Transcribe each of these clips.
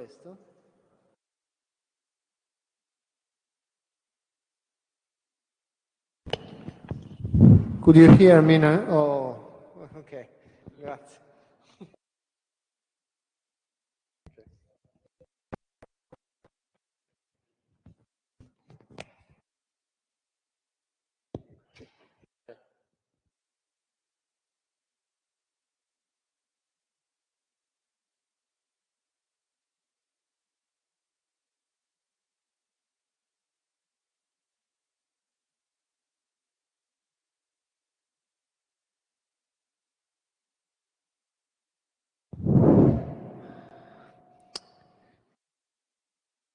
Questo. Could you hear me now? Oh, ok, grazie.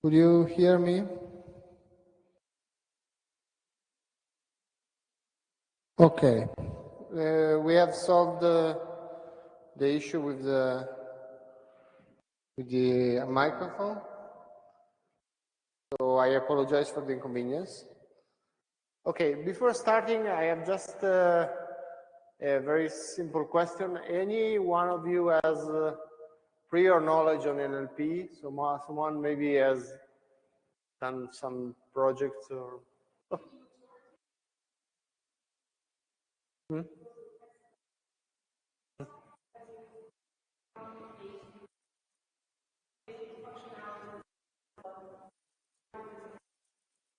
Could you hear me? Okay. We have solved the issue with the microphone. So I apologize for the inconvenience. Okay, before starting, I have just a very simple question. Any one of you has prior knowledge on NLP? So someone maybe has done some projects or... Oh. Hmm?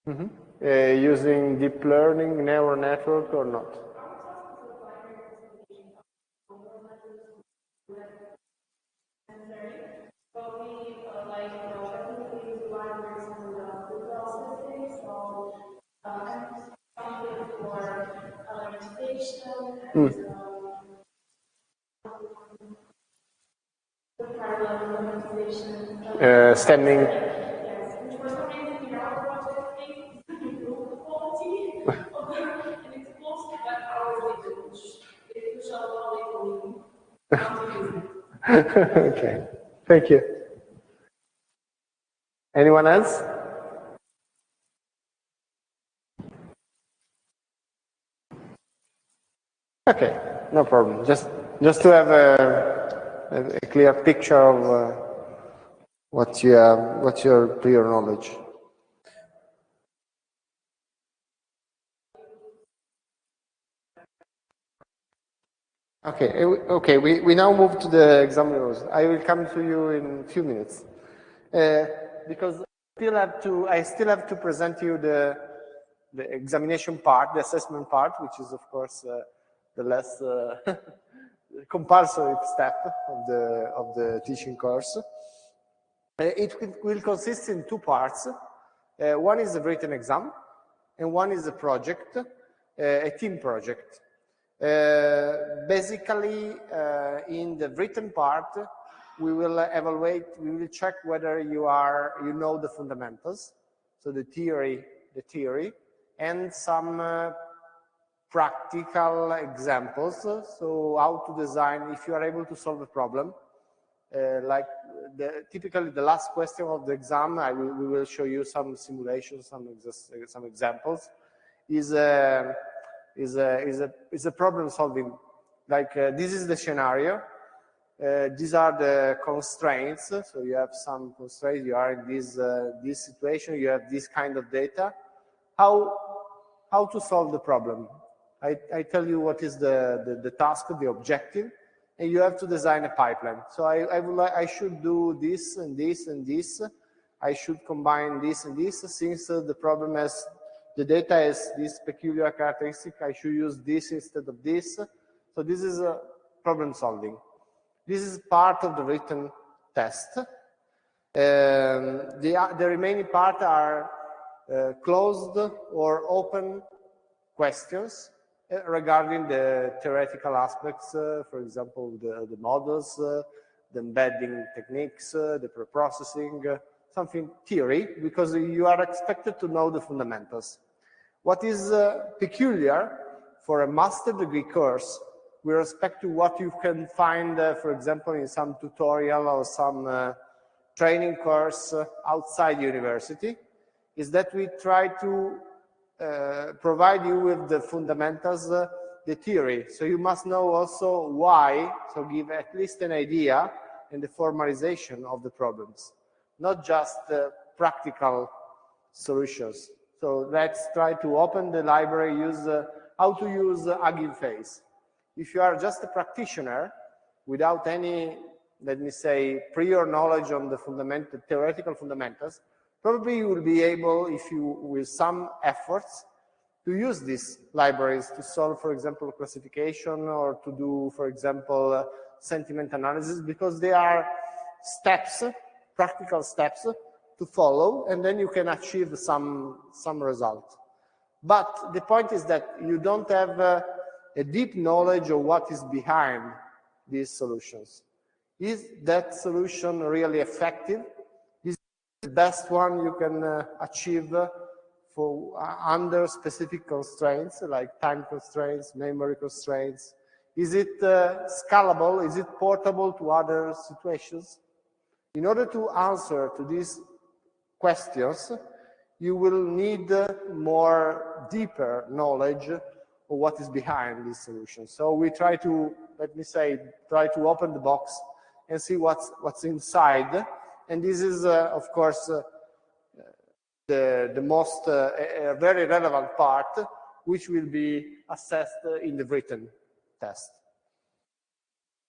Mm-hmm. Using deep learning, neural network or not? Stemming. Okay, thank you. Anyone else? Okay, no problem. Just to have a clear picture of what's your prior knowledge. Okay. We now move to the exam rules. I will come to you in a few minutes because I still have to present you the examination part, the assessment part, which is of course the less compulsory step of the teaching course. It will consist in two parts. One is a written exam, and one is a project, a team project. Basically, in the written part, we will evaluate, we will check whether you know the fundamentals, so the theory, and some practical examples. So how to design, if you are able to solve a problem, like typically the last question of the exam, we will show you some simulations, some examples. Is a problem solving. Like this is the scenario. These are the constraints. So you have some constraints. You are in this situation. You have this kind of data. How to solve the problem? I tell you what is the task, the objective, and you have to design a pipeline. So I should do this and this and this. I should combine this and this. Since the problem has the data has this peculiar characteristic, I should use this instead of this. So this is problem solving. This is part of the written test. The remaining part are closed or open questions regarding the theoretical aspects, for example, the models, the embedding techniques, the preprocessing, something theory, because you are expected to know the fundamentals. What is peculiar for a master degree course with respect to what you can find, for example, in some tutorial or some training course outside university, is that we try to provide you with the fundamentals, the theory. So you must know also why, so give at least an idea and the formalization of the problems. not just practical solutions. So let's try to open the library, use how to use Hugging Face. If you are just a practitioner without any, let me say, prior knowledge on the theoretical fundamentals, probably you will be able, if you, with some efforts, to use these libraries to solve, for example, classification, or to do, for example, sentiment analysis, because they are steps, practical steps to follow, and then you can achieve some result. But the point is that you don't have a deep knowledge of what is behind these solutions. Is that solution really effective? Is it the best one you can achieve for under specific constraints, like time constraints, memory constraints? Is it scalable? Is it portable to other situations? In order to answer to these questions, you will need more deeper knowledge of what is behind these solutions. So we try to, let me say, try to open the box and see what's inside. And this is, of course, the most very relevant part, which will be assessed in the written test.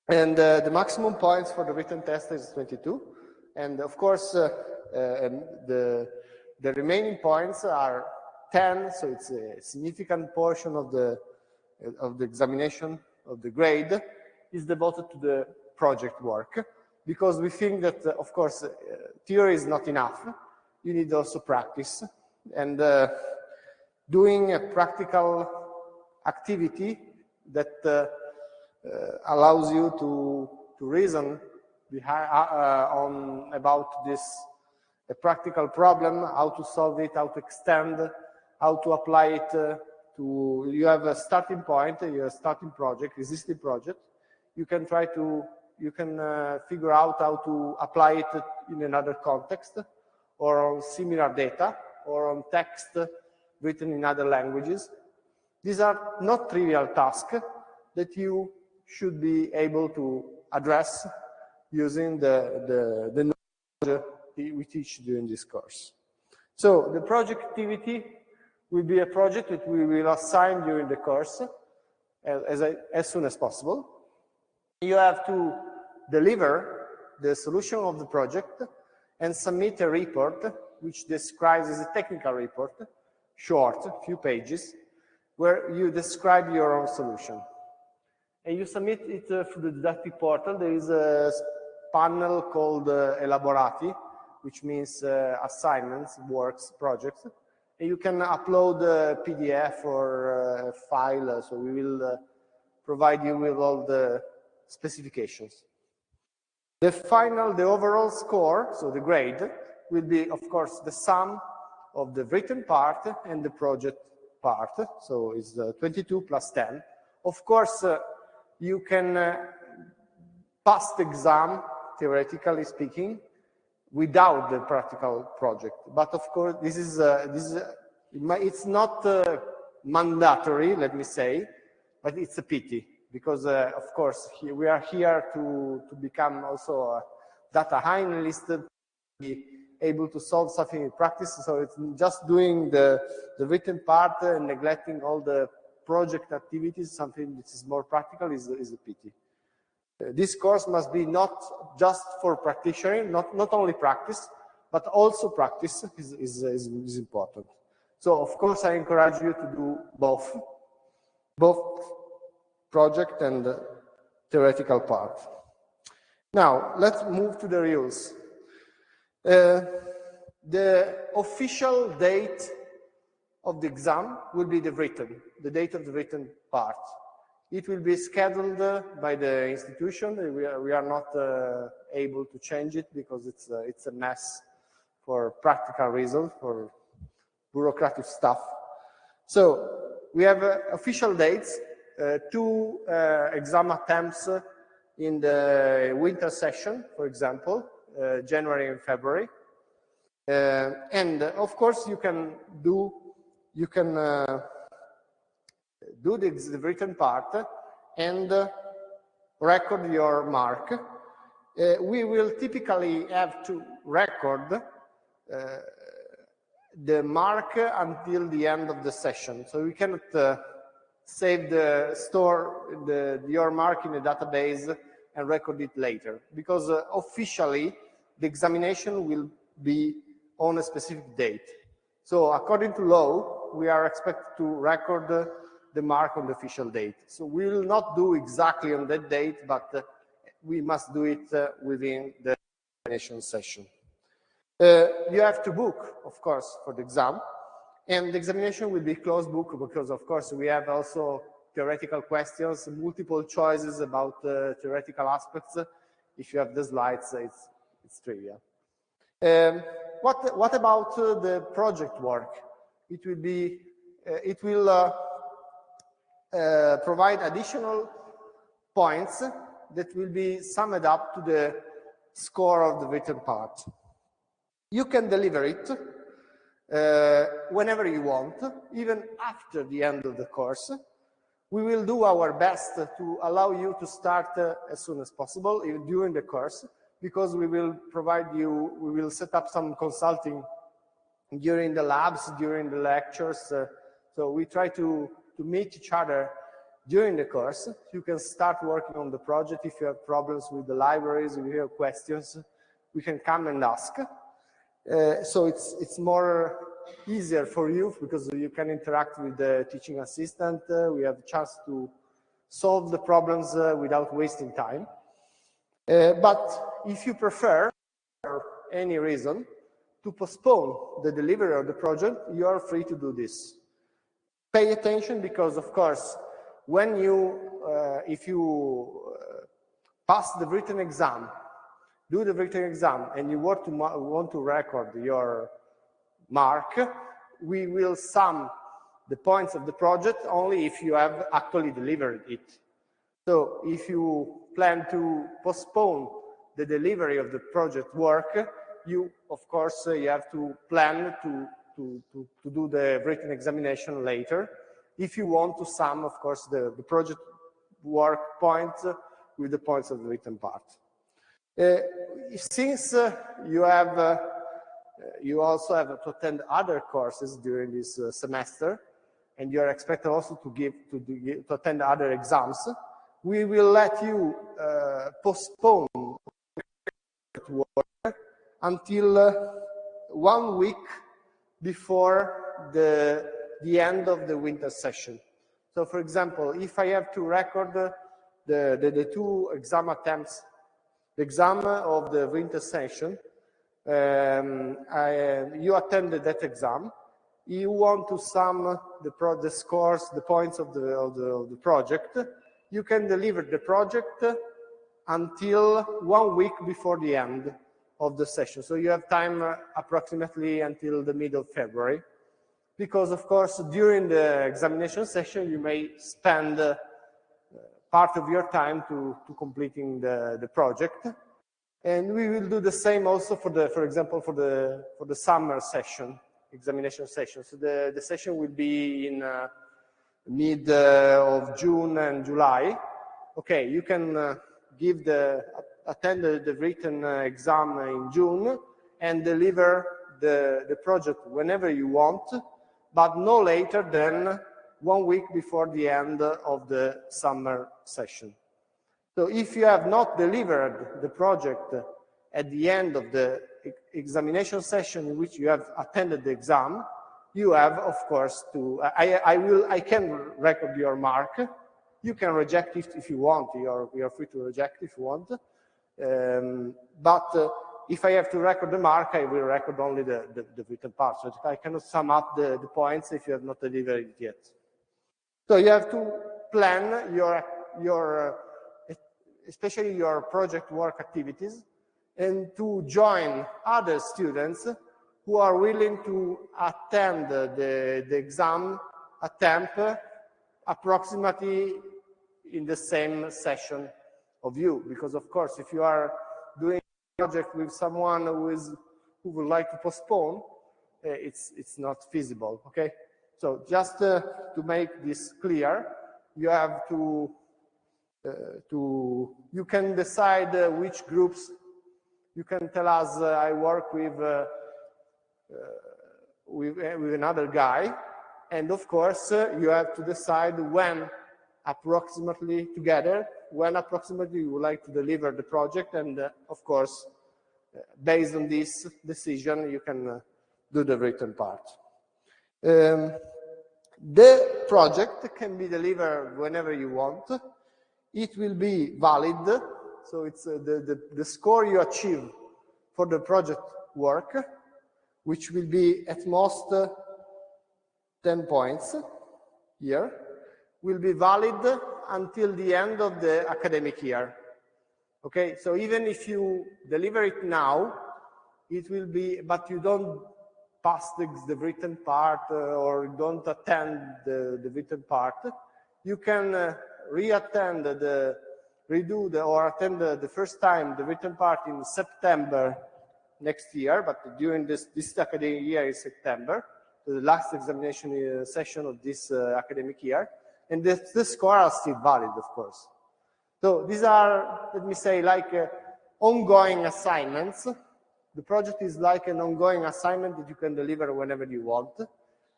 And the maximum points for the written test is 22. And of course, the remaining points are 10, so it's a significant portion of the examination of the grade is devoted to the project work, because we think that, of course, theory is not enough. You need also practice, and doing a practical activity that allows you to reason about this a practical problem, how to solve it, how to extend, how to apply it to, you have a starting point, you have a starting project, existing project. You can try to, you can figure out how to apply it in another context, or on similar data, or on text written in other languages. These are not trivial tasks that you should be able to address using the knowledge we teach during this course. So the project activity will be a project that we will assign during the course as soon as possible. You have to deliver the solution of the project and submit a report which describes as a technical report, short, few pages, where you describe your own solution. And you submit it through the didactic portal. There is a panel called Elaborati, which means assignments, works, projects. And you can upload a PDF or a file, so we will provide you with all the specifications. The overall score, so the grade, will be, of course, the sum of the written part and the project part. So it's 22 plus 10. Of course, you can pass the exam, theoretically speaking, without the practical project. But of course, it's not mandatory, let me say, but it's a pity, because of course we are here to become also a data analyst, to be able to solve something in practice. So it's just doing the written part and neglecting all the project activities, something that is more practical, is a pity. This course must be not just for practitioners, not only practice, but also practice is important. So of course I encourage you to do both project and theoretical part. Now let's move to the rules. The official date of the exam will be the date of the written part. It will be scheduled by the institution. We are not able to change it because it's a mess for practical reasons, for bureaucratic stuff. So we have official dates, 2 exam attempts in the winter session, for example, January and February. And of course you can do the written part and record your mark, we will typically have to record the mark until the end of the session. So we cannot save your mark in a database and record it later, because officially the examination will be on a specific date. So according to law, we are expected to record the mark on the official date. So we will not do exactly on that date, but we must do it within the examination session. You have to book, of course, for the exam, and the examination will be closed book because, of course, we have also theoretical questions, multiple choices about theoretical aspects. If you have the slides, it's trivial. What about the project work? It will provide additional points that will be summed up to the score of the written part. You can deliver it whenever you want, even after the end of the course. We will do our best to allow you to start as soon as possible, even during the course, because we will set up some consulting during the labs, during the lectures. So we try to meet each other during the course. You can start working on the project. If you have problems with the libraries, if you have questions, we can come and ask. So it's more easier for you because you can interact with the teaching assistant. We have a chance to solve the problems without wasting time. But if you prefer, for any reason, to postpone the delivery of the project, you are free to do this. Pay attention because, of course, when if you pass the written exam, do the written exam, and you want to record your mark, we will sum the points of the project only if you have actually delivered it. So if you plan to postpone the delivery of the project work, you, of course, you have to plan to do the written examination later. If you want to sum, of course, the project work points with the points of the written part. Since you also have to attend other courses during this semester, and you are expected also to attend other exams, we will let you postpone work until 1 week before the end of the winter session. So, for example, if I have to record the 2 exam attempts, the exam of the winter session, you attended that exam, you want to sum the scores, the points of the project, you can deliver the project until 1 week before the end of the session. So you have time approximately until the middle of February, because, of course, during the examination session, you may spend part of your time to completing the project. And we will do the same also for example, for the summer session, examination session. So the session will be in mid of June and July. Okay, you can attend the written exam in June and deliver the project whenever you want, but no later than 1 week before the end of the summer session. So if you have not delivered the project at the end of the examination session in which you have attended the exam, you have, of course, I can record your mark. You can reject it if you want. You are free to reject if you want. But if I have to record the mark, I will record only the written part. So I cannot sum up the points if you have not delivered it yet. So you have to plan especially your project work activities, and to join other students who are willing to attend the exam attempt approximately in the same session of you. Because, of course, if you are doing a project with someone who would like to postpone, it's not feasible, okay? So just to make this clear, you have you can decide which groups You can tell us, I work with another guy, and of course, you have to decide when approximately together, when approximately you would like to deliver the project, and of course, based on this decision, you can do the written part. The project can be delivered whenever you want. It will be valid, so it's the score you achieve for the project work, which will be at most 10 points here, will be valid until the end of the academic year. Okay, so even if you deliver it now, it will be, but you don't pass the written part or don't attend the written part, you can attend the first time the written part in September next year, but during this academic year is September, the last examination session of this academic year, and the score are still valid, of course. So these are, let me say, like ongoing assignments. The project is like an ongoing assignment that you can deliver whenever you want,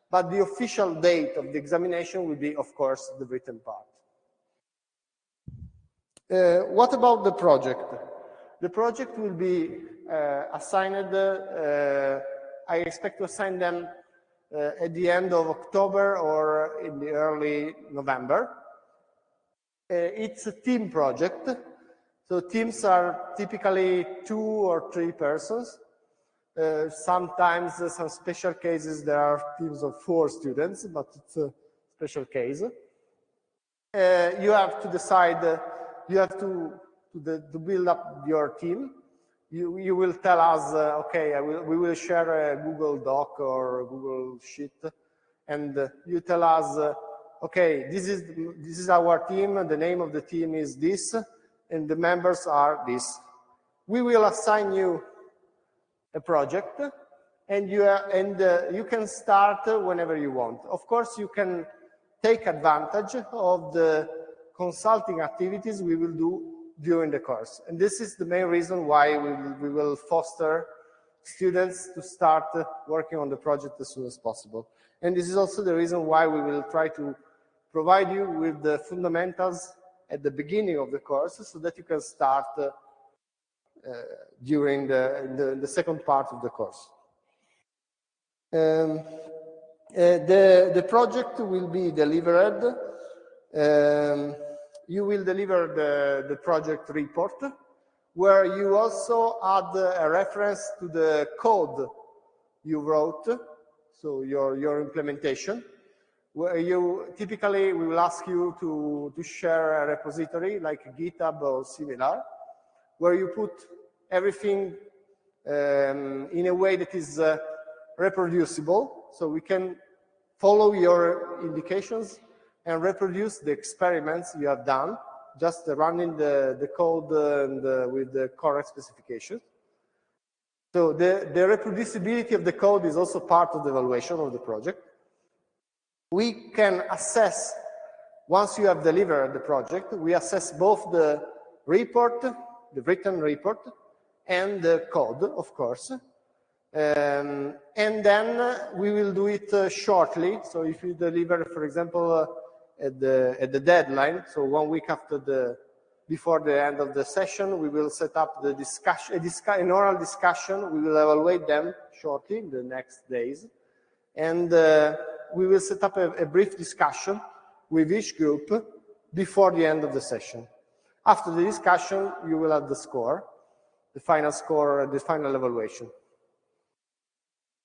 but the official date of the examination will be, of course, the written part. What about the project? The project will be assigned, I expect to assign them at the end of October or in the early November. It's a team project, so teams are typically 2 or 3 persons. Sometimes, some special cases, there are teams of 4 students, but it's a special case. You have to decide, you have to build up your team. You will tell us, okay, we will share a Google Doc or a Google Sheet, and you tell us, okay, this is our team, and the name of the team is this, and the members are this. We will assign you a project, and you can start whenever you want. Of course, you can take advantage of the consulting activities we will do during the course. And this is the main reason why we will foster students to start working on the project as soon as possible. And this is also the reason why we will try to provide you with the fundamentals at the beginning of the course so that you can start during the second part of the course. The project will be delivered. You will deliver the project report, where you also add a reference to the code you wrote, so your implementation, where you typically we will ask you to share a repository like GitHub or similar, where you put everything in a way that is reproducible, so we can follow your indications and reproduce the experiments you have done, just running the code and with the correct specifications. So the reproducibility of the code is also part of the evaluation of the project. We can assess, once you have delivered the project, we assess both the report, the written report, and the code, of course. And then we will do it shortly. So if you deliver, for example, at the deadline, so 1 week after before the end of the session, we will set up the discussion, an oral discussion. We will evaluate them shortly in the next days, and we will set up a brief discussion with each group before the end of the session. After the discussion, you will have the score, the final score, the final evaluation.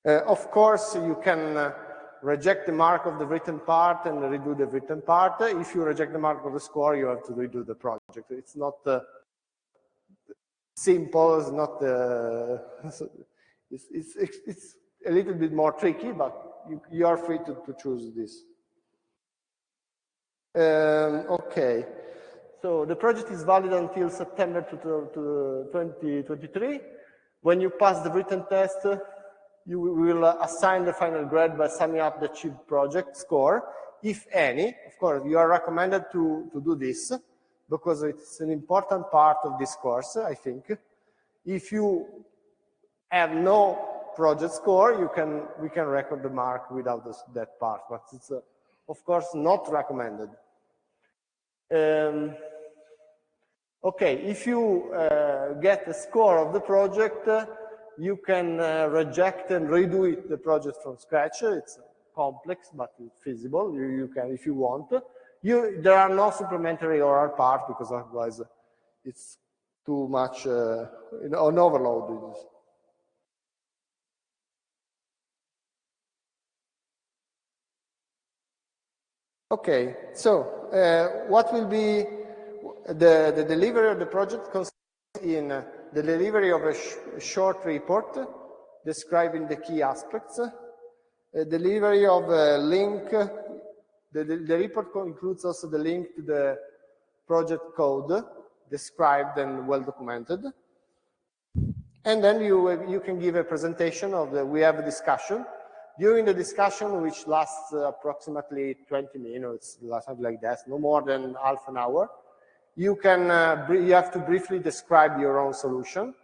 Of course, you can reject the mark of the written part and redo the written part. If you reject the mark of the score, you have to redo the project. It's not simple. It's not. It's a little bit more tricky, but you are free to choose this. Okay. So the project is valid until September 2023. When you pass the written test, you will assign the final grade by summing up the achieved project score, if any. Of course, you are recommended to do this because it's an important part of this course, I think. If you have no project score, we can record the mark without that part, but it's of course not recommended. Okay, if you get a score of the project, you can reject and redo the project from scratch. It's complex, but it's feasible. You can, if you want. There are no supplementary oral parts because otherwise it's too much an overload. Okay, so what will be the delivery of the project consists in the delivery of a short report describing the key aspects, delivery of a link. The report includes also the link to the project code, described and well documented. And then you can give a presentation of we have a discussion. During the discussion, which lasts approximately 20 minutes, something like that, no more than half an hour, you have to briefly describe your own solution.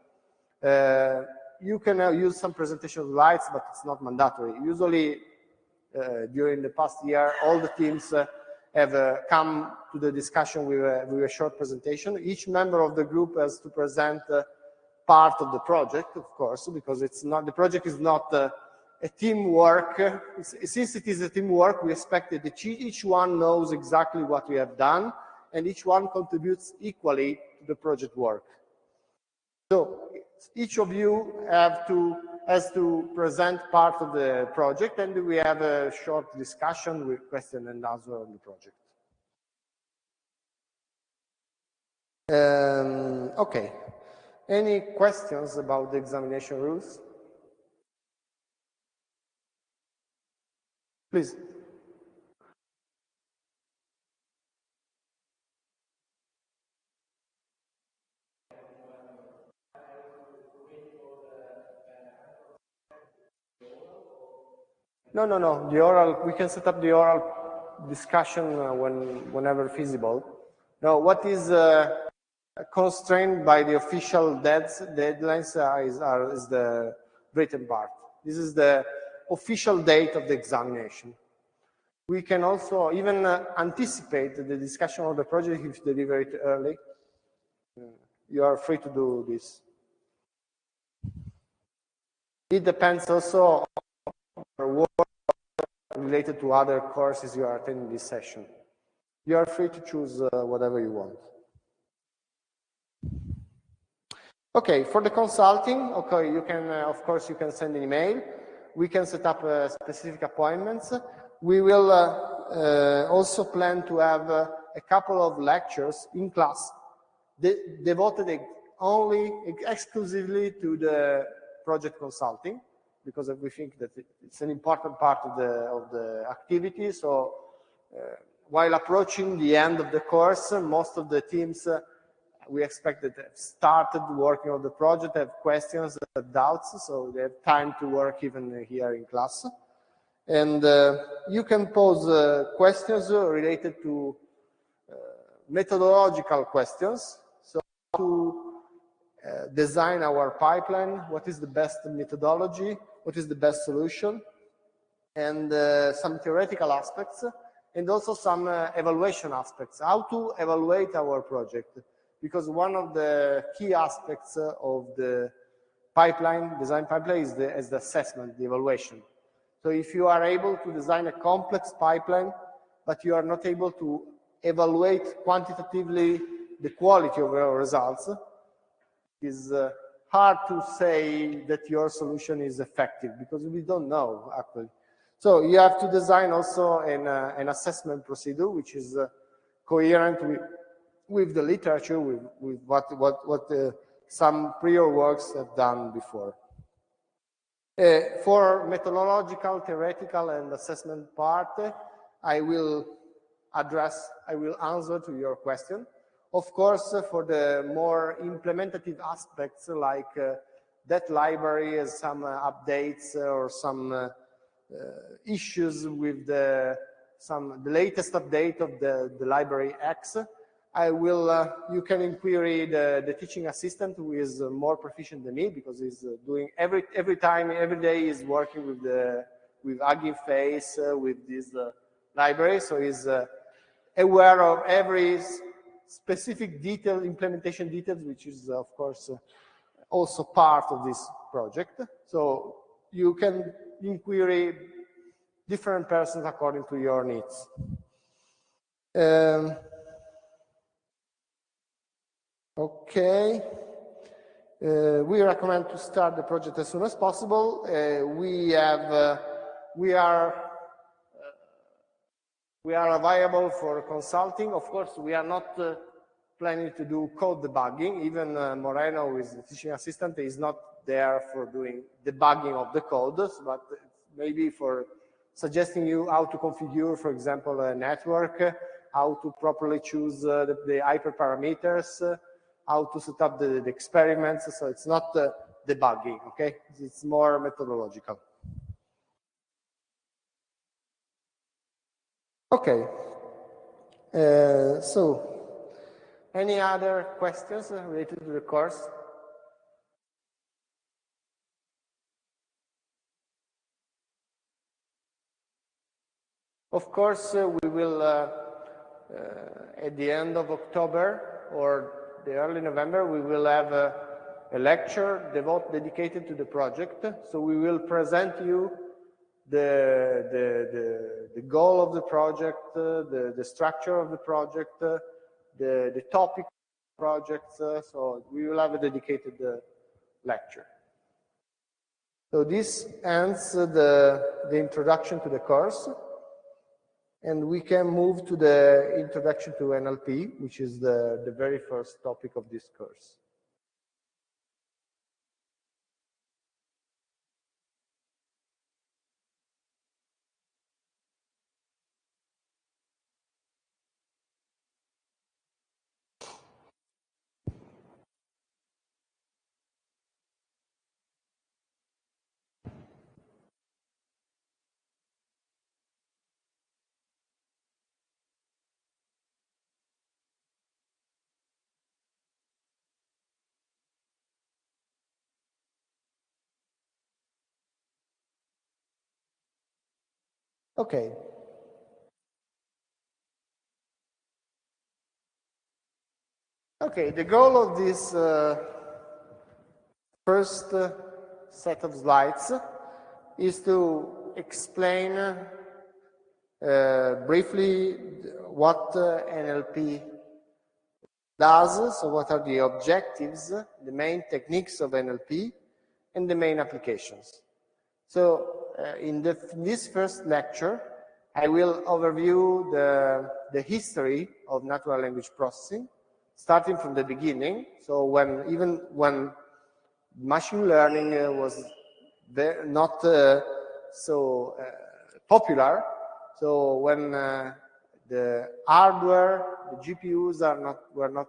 You can use some presentation slides, but it's not mandatory. Usually, during the past year, all the teams have come to the discussion with a short presentation. Each member of the group has to present part of the project, of course, because the project is not a teamwork. Since it is a teamwork, we expect that each one knows exactly what we have done, and each one contributes equally to the project work. So each of you has to present part of the project, and we have a short discussion with question and answer on the project. Okay. Any questions about the examination rules? Please. No. The oral, we can set up the oral discussion whenever feasible. Now, what is constrained by the official deadlines is the written part. This is the official date of the examination. We can also even anticipate the discussion of the project if you deliver it early. You are free to do this. It depends also on your work related to other courses you are attending this session. You are free to choose whatever you want. Okay, for the consulting, okay, you can, of course, you can send an email. We can set up specific appointments. We will also plan to have a couple of lectures in class devoted only exclusively to the project consulting, because we think that it's an important part of the activity. So while approaching the end of the course, most of the teams we expect that have started working on the project, have questions, have doubts, so they have time to work even here in class. And you can pose questions related to methodological questions. So how to design our pipeline, what is the best methodology, what is the best solution, and some theoretical aspects, and also some evaluation aspects, how to evaluate our project. Because one of the key aspects of the design pipeline is the assessment, the evaluation. So if you are able to design a complex pipeline, but you are not able to evaluate quantitatively the quality of your results, it's hard to say that your solution is effective, because we don't know, actually. So you have to design also an assessment procedure, which is coherent with the literature, with what some prior works have done before. For methodological, theoretical, and assessment part, I will answer to your question. Of course, for the more implementative aspects, like that library has some updates or some issues with the latest update of the library X, you can inquiry the teaching assistant who is more proficient than me, because he's doing every day is working with Hugging Face, with this library, so he's aware of every specific detail, implementation details, which is of course also part of this project. So you can inquiry different persons according to your needs. Okay. We recommend to start the project as soon as possible. We are available for consulting. Of course, we are not planning to do code debugging. Even Moreno, who is the teaching assistant, is not there for doing debugging of the code, but maybe for suggesting you how to configure, for example, a network, how to properly choose the hyperparameters, how to set up the experiments. So it's not debugging, okay? It's more methodological. Okay. So, any other questions related to the course? Of course, we will, at the end of October or the early November, we will have a lecture dedicated to the project. So we will present you the goal of the project, the structure of the project, the topic of the project. So we will have a dedicated lecture. So this ends the introduction to the course. And we can move to the introduction to NLP, which is the very first topic of this course. Okay. Okay, the goal of this first set of slides is to explain briefly what NLP does, so what are the objectives, the main techniques of NLP, and the main applications. So in this first lecture, I will overview the history of natural language processing, starting from the beginning. So even when machine learning was not so popular, so when the hardware, the GPUs were not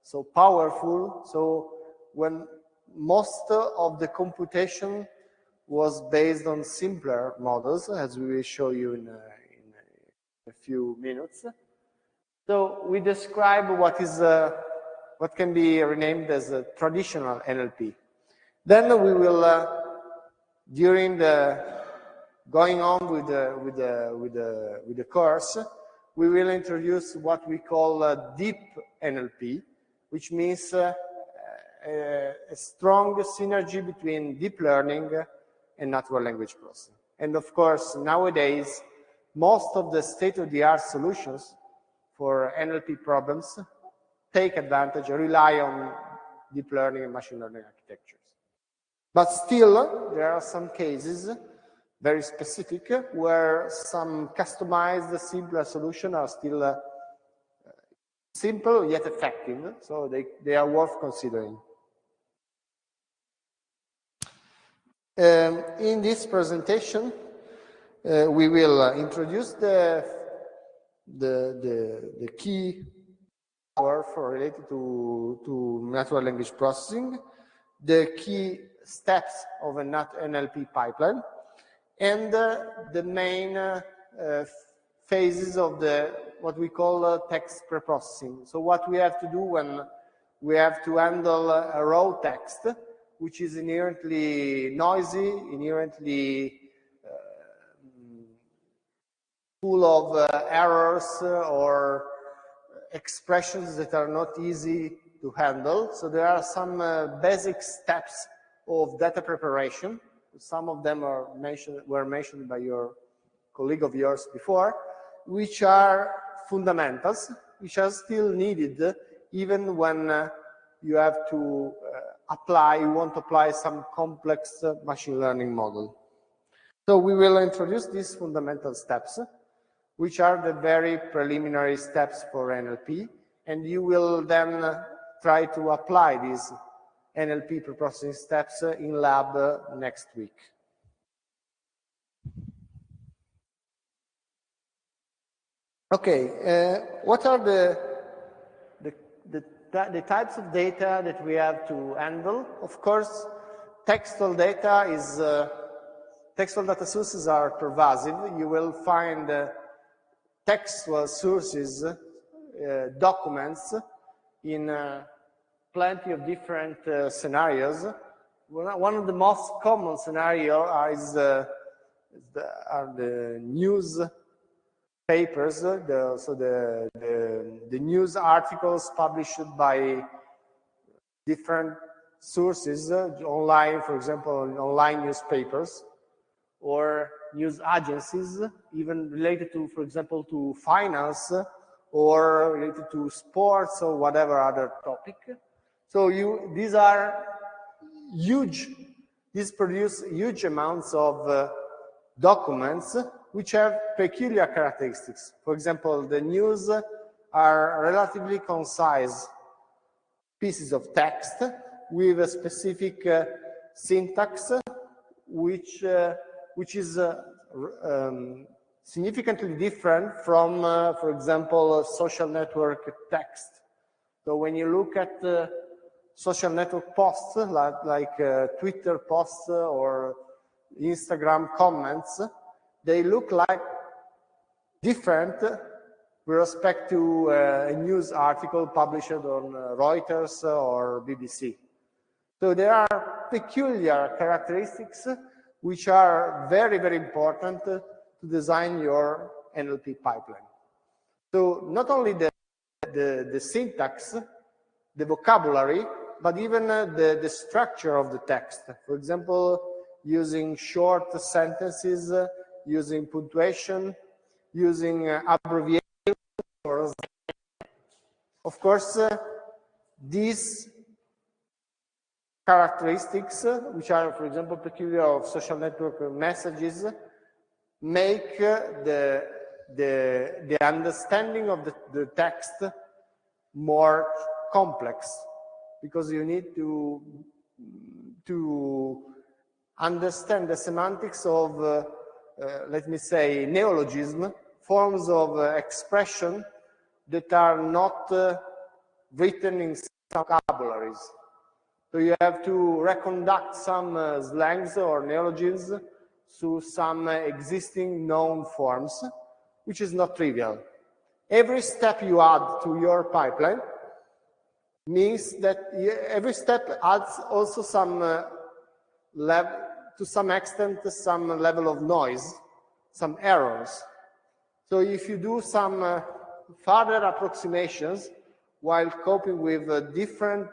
so powerful, so when most of the computation was based on simpler models, as we will show you in a few minutes. So we describe what can be renamed as a traditional NLP. Then we will, during going on with the course, we will introduce what we call deep NLP, which means a strong synergy between deep learning and natural language processing. And of course, nowadays, most of the state-of-the-art solutions for NLP problems take advantage or rely on deep learning and machine learning architectures. But still, there are some cases, very specific, where some customized, simpler solutions are still simple yet effective, so they are worth considering. In this presentation, we will introduce the key work related to natural language processing, the key steps of an NLP pipeline, and the main phases of what we call text preprocessing. So what we have to do when we have to handle a raw text, which is inherently noisy, inherently full of errors or expressions that are not easy to handle. So there are some basic steps of data preparation. Some of them were mentioned by your colleague of yours before, which are fundamentals, which are still needed even when you have to you want to apply some complex machine learning model. So we will introduce these fundamental steps, which are the very preliminary steps for NLP, and you will then try to apply these NLP preprocessing steps in lab next week. Okay, what are the types of data that we have to handle? Of course, textual data is, textual data sources are pervasive. You will find textual sources, documents in plenty of different scenarios. One of the most common scenarios are the news papers, the news articles published by different sources online, for example, online newspapers, or news agencies, even related to, for example, to finance or related to sports or whatever other topic. So these are huge, these produce huge amounts of documents which have peculiar characteristics. For example, the news are relatively concise pieces of text with a specific syntax, which is significantly different from, for example, social network text. So when you look at social network posts, like Twitter posts or Instagram comments, they look like different with respect to a news article published on Reuters or BBC. So there are peculiar characteristics which are very, very important to design your NLP pipeline. So not only the syntax, the vocabulary, but even the structure of the text. For example, using short sentences, using punctuation, using abbreviations. Of course, these characteristics, which are, for example, peculiar of social network messages, make the understanding of the text more complex, because you need to understand the semantics of let me say, neologism, forms of expression that are not written in some vocabularies. So you have to reconduct some slangs or neologisms to some existing known forms, which is not trivial. Every step you add to your pipeline means that every step adds also some level, to some extent, some level of noise, some errors. So if you do some further approximations while coping with different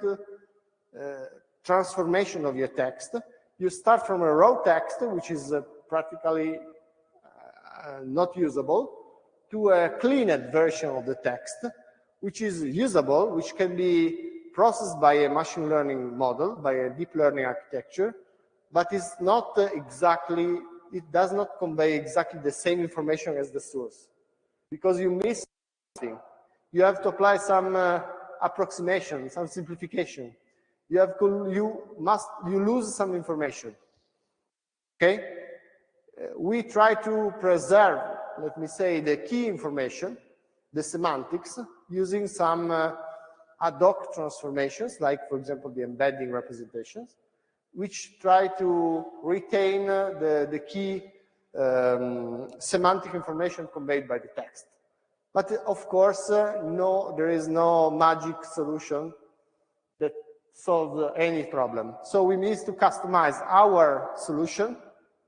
transformation of your text, you start from a raw text, which is practically not usable, to a cleaned version of the text, which is usable, which can be processed by a machine learning model, by a deep learning architecture, but it's not exactly, it does not convey exactly the same information as the source, because you miss something. You have to apply some approximation, some simplification. You lose some information. Okay? We try to preserve, let me say, the key information, the semantics, using some ad hoc transformations, like, for example, the embedding representations, which try to retain the key semantic information conveyed by the text. But of course, no, there is no magic solution that solves any problem. So we need to customize our solution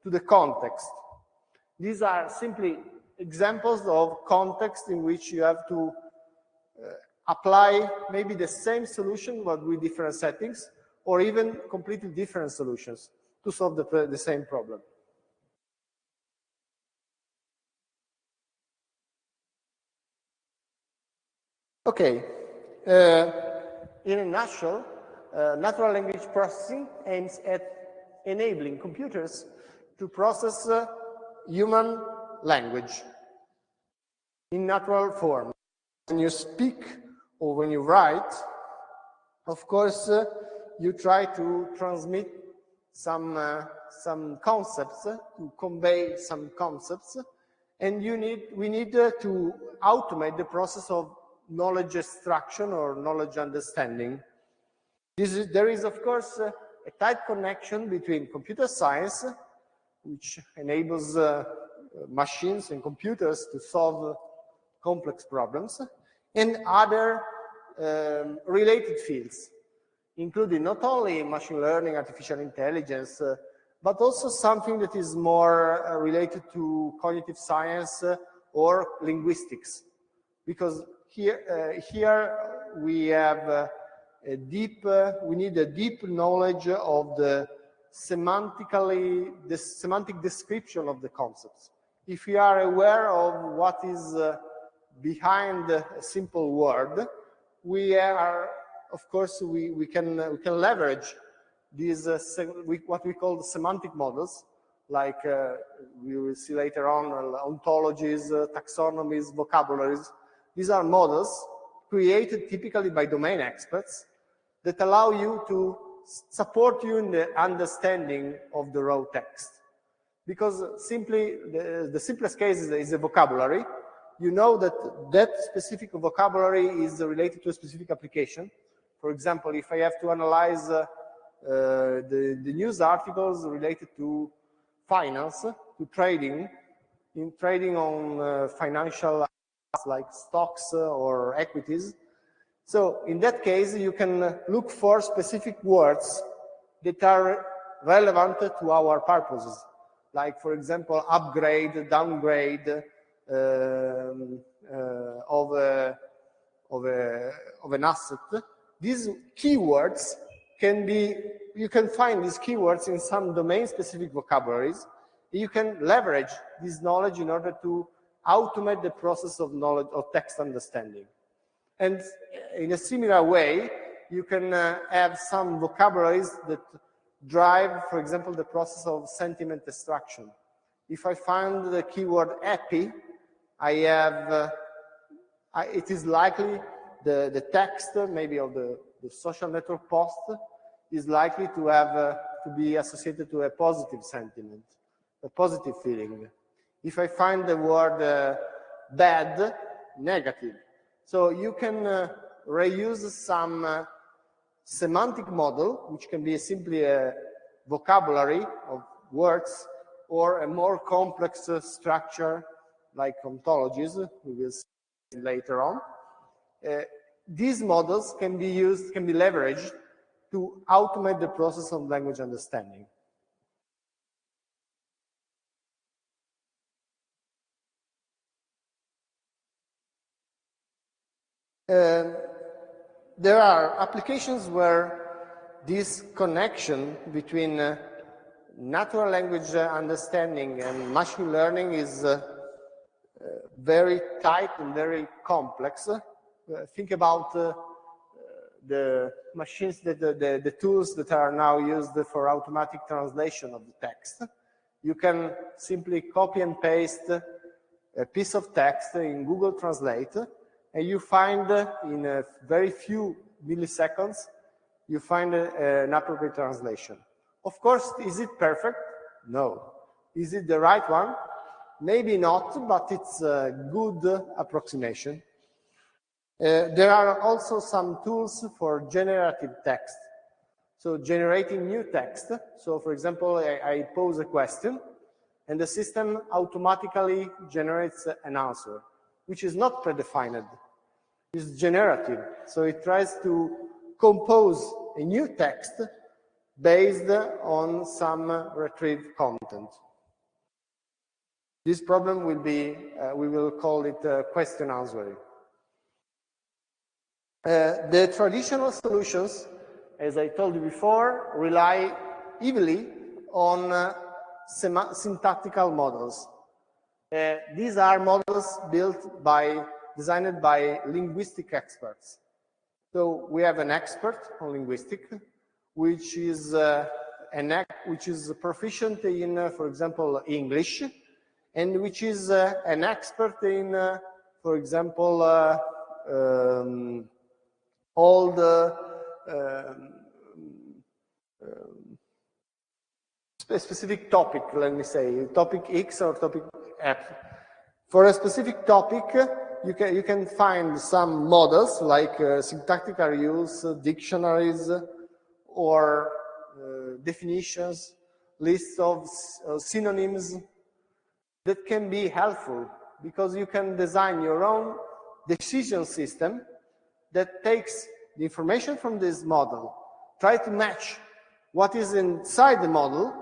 to the context. These are simply examples of context in which you have to apply maybe the same solution but with different settings, or even completely different solutions to solve the same problem. Okay, in a nutshell, natural language processing aims at enabling computers to process human language in natural form. When you speak or when you write, of course, you try to transmit some concepts, to convey some concepts, and we need to automate the process of knowledge extraction or knowledge understanding. There is, of course, a tight connection between computer science, which enables machines and computers to solve complex problems, and other related fields, including not only machine learning, artificial intelligence, but also something that is more related to cognitive science or linguistics. Because here we have we need a deep knowledge of the semantic description of the concepts. If we are aware of what is behind a simple word, we are, of course, we can leverage these what we call the semantic models, like we will see later on, ontologies, taxonomies, vocabularies. These are models created typically by domain experts that allow you to support you in the understanding of the raw text. Because simply, the simplest case is a vocabulary. You know that specific vocabulary is related to a specific application. For example, if I have to analyze the news articles related to finance, to trading, in trading on financial like stocks or equities. So in that case, you can look for specific words that are relevant to our purposes. Like, for example, upgrade, downgrade of an asset. These keywords you can find these keywords in some domain-specific vocabularies. You can leverage this knowledge in order to automate the process of knowledge of text understanding. And in a similar way, you can have some vocabularies that drive, for example, the process of sentiment extraction. If I find the keyword happy, it is likely the text, maybe of the social network post, is likely to have to be associated to a positive sentiment, a positive feeling. If I find the word bad, negative. So you can reuse some semantic model, which can be simply a vocabulary of words, or a more complex structure like ontologies, we will see later on. These models can be leveraged to automate the process of language understanding. There are applications where this connection between natural language understanding and machine learning is very tight and very complex. Think about the machines, the tools that are now used for automatic translation of the text. You can simply copy and paste a piece of text in Google Translate, and you find in a very few milliseconds, you find an appropriate translation. Of course, is it perfect? No. Is it the right one? Maybe not, but it's a good approximation. There are also some tools for generative text. So generating new text. So for example, I pose a question, and the system automatically generates an answer, which is not predefined. It's generative. So it tries to compose a new text based on some retrieved content. This problem will be, we will call it question answering. The traditional solutions, as I told you before, rely heavily on syntactical models. These are models designed by linguistic experts. So we have an expert on linguistics, which is proficient in, for example, English, and which is an expert in, for example, all the specific topic, let me say, topic X or topic F. For a specific topic, you can find some models like syntactic rules, dictionaries, or definitions, lists of synonyms that can be helpful because you can design your own decision system that takes the information from this model, try to match what is inside the model,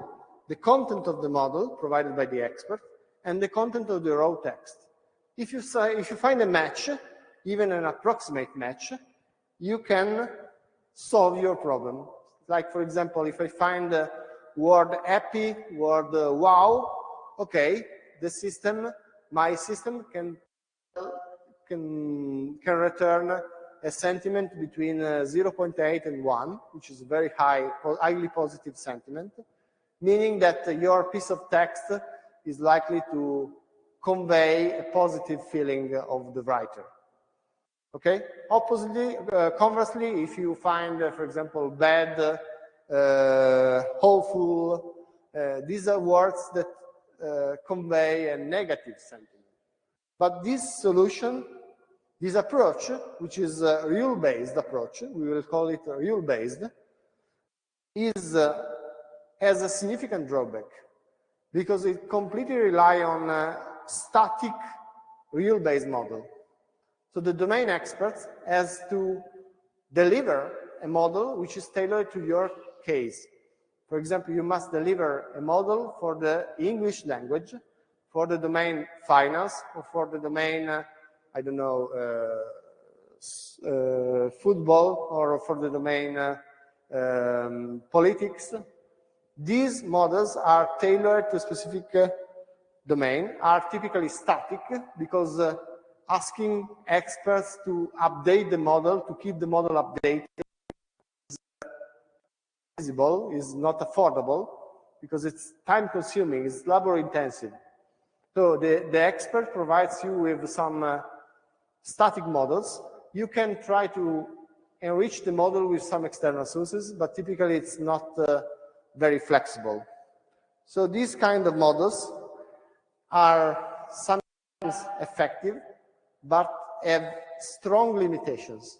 the content of the model provided by the expert, and the content of the raw text. If you find a match, even an approximate match, you can solve your problem. Like, for example, if I find the word happy, word wow, okay, my system can return a sentiment between 0.8 and 1, which is a very highly positive sentiment, meaning that your piece of text is likely to convey a positive feeling of the writer. Okay? Oppositely, conversely, if you find, for example, bad, hopeful, these are words that convey a negative sentiment. But this solution, this approach, which is a rule-based approach, we will call it rule-based, has a significant drawback because it completely relies on a static rule-based model. So the domain expert has to deliver a model which is tailored to your case. For example, you must deliver a model for the English language, for the domain finance, or for the domain, I don't know, football, or for the domain politics. These models are tailored to a specific domain, are typically static, because asking experts to update the model, to keep the model updated, is not affordable, because it's time-consuming, it's labor-intensive. So the expert provides you with some static models. You can try to enrich the model with some external sources, but typically it's not very flexible. So these kind of models are sometimes effective, but have strong limitations.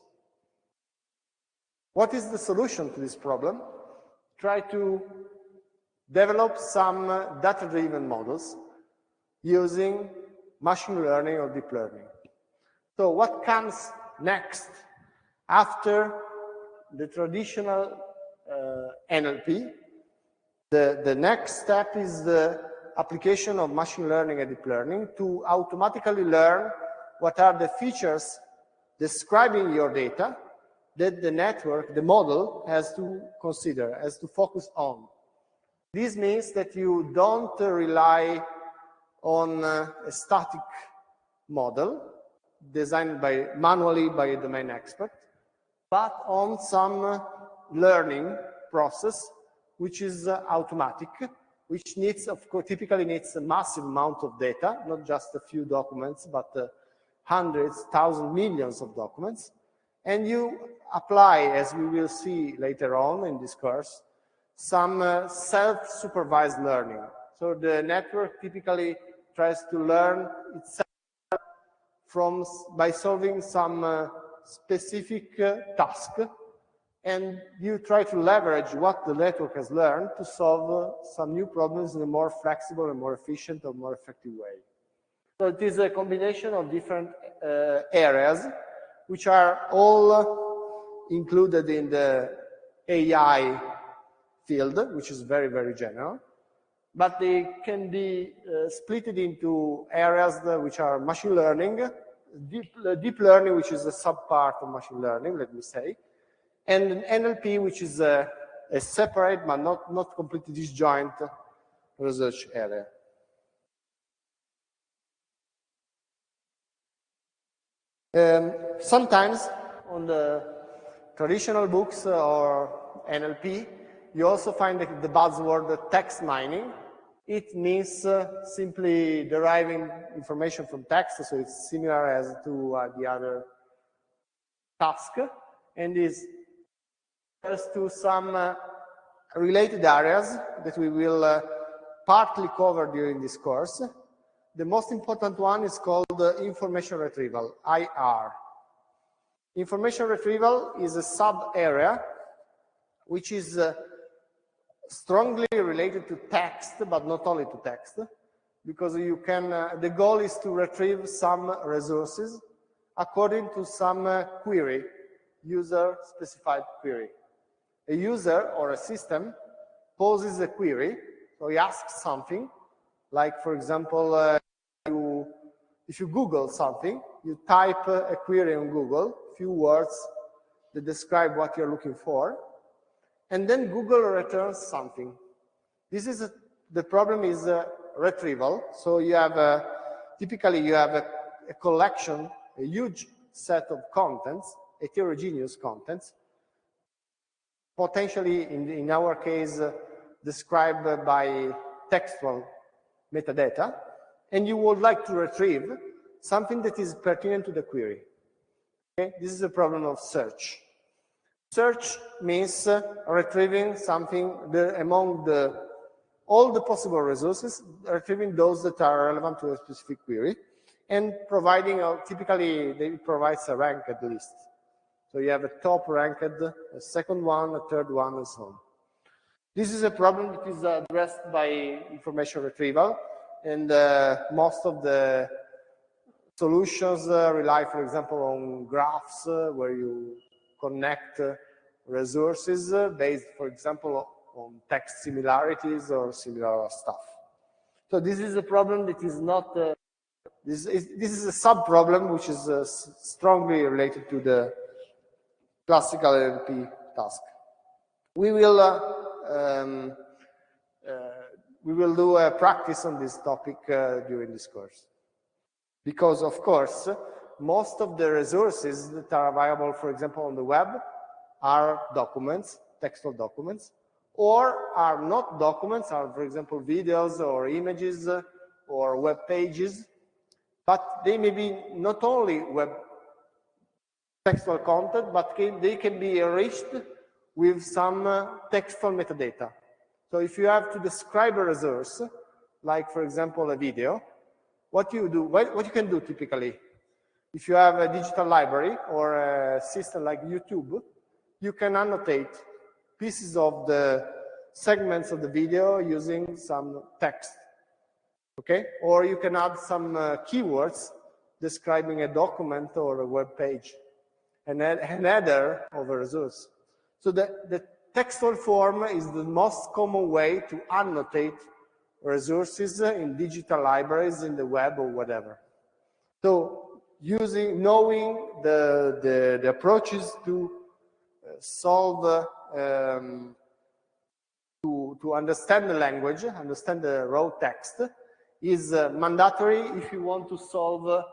What is the solution to this problem? Try to develop some data-driven models using machine learning or deep learning. So what comes next after the traditional NLP? The next step is the application of machine learning and deep learning to automatically learn what are the features describing your data that the network, the model, has to consider, has to focus on. This means that you don't rely on a static model designed manually by a domain expert, but on some learning process which is automatic, which typically needs a massive amount of data, not just a few documents, but hundreds, thousands, millions of documents. And you apply, as we will see later on in this course, some self-supervised learning. So the network typically tries to learn itself by solving some specific task and you try to leverage what the network has learned to solve some new problems in a more flexible and more efficient or more effective way. So it is a combination of different areas, which are all included in the AI field, which is very, very general. But they can be split into areas which are machine learning, deep learning, which is a subpart of machine learning, let me say, and NLP, which is a separate but not completely disjoint research area. Sometimes on the traditional books or NLP, you also find the buzzword text mining. It means simply deriving information from text, so it's similar as to the other task, and is to some related areas that we will partly cover during this course. The most important one is called information retrieval, IR. Information retrieval is a sub-area which is strongly related to text, but not only to text, because you can, the goal is to retrieve some resources according to some query, user-specified query. A user or a system poses a query, so he asks something, like for example, if you Google something, you type a query on Google, few words that describe what you're looking for, and then Google returns something. This is the problem is retrieval. So you have typically you have a collection, a huge set of contents, heterogeneous contents, potentially in our case described by textual metadata, and you would like to retrieve something that is pertinent to the query. Okay? This is a problem of search. Search means retrieving something among all the possible resources, retrieving those that are relevant to a specific query, and providing, typically, it provides a ranked list. So you have a top ranked, a second one, a third one, and so on. This is a problem that is addressed by information retrieval, and most of the solutions rely, for example, on graphs where you connect resources based, for example, on text similarities or similar stuff. So this is a problem that is not, this is a sub-problem which is strongly related to the classical NLP task. We will do a practice on this topic during this course. Because, of course, most of the resources that are available, for example, on the web are documents, textual documents, or are not documents, are, for example, videos or images or web pages, but they may be not only web textual content, but they can be enriched with some textual metadata. So if you have to describe a resource, like, for example, a video, what you can do typically, if you have a digital library or a system like YouTube, you can annotate pieces of the segments of the video using some text, okay? Or you can add some keywords describing a document or a web page, an header of a resource. So the textual form is the most common way to annotate resources in digital libraries, in the web, or whatever. So knowing the approaches to solve, to understand the language, understand the raw text, is mandatory if you want to solve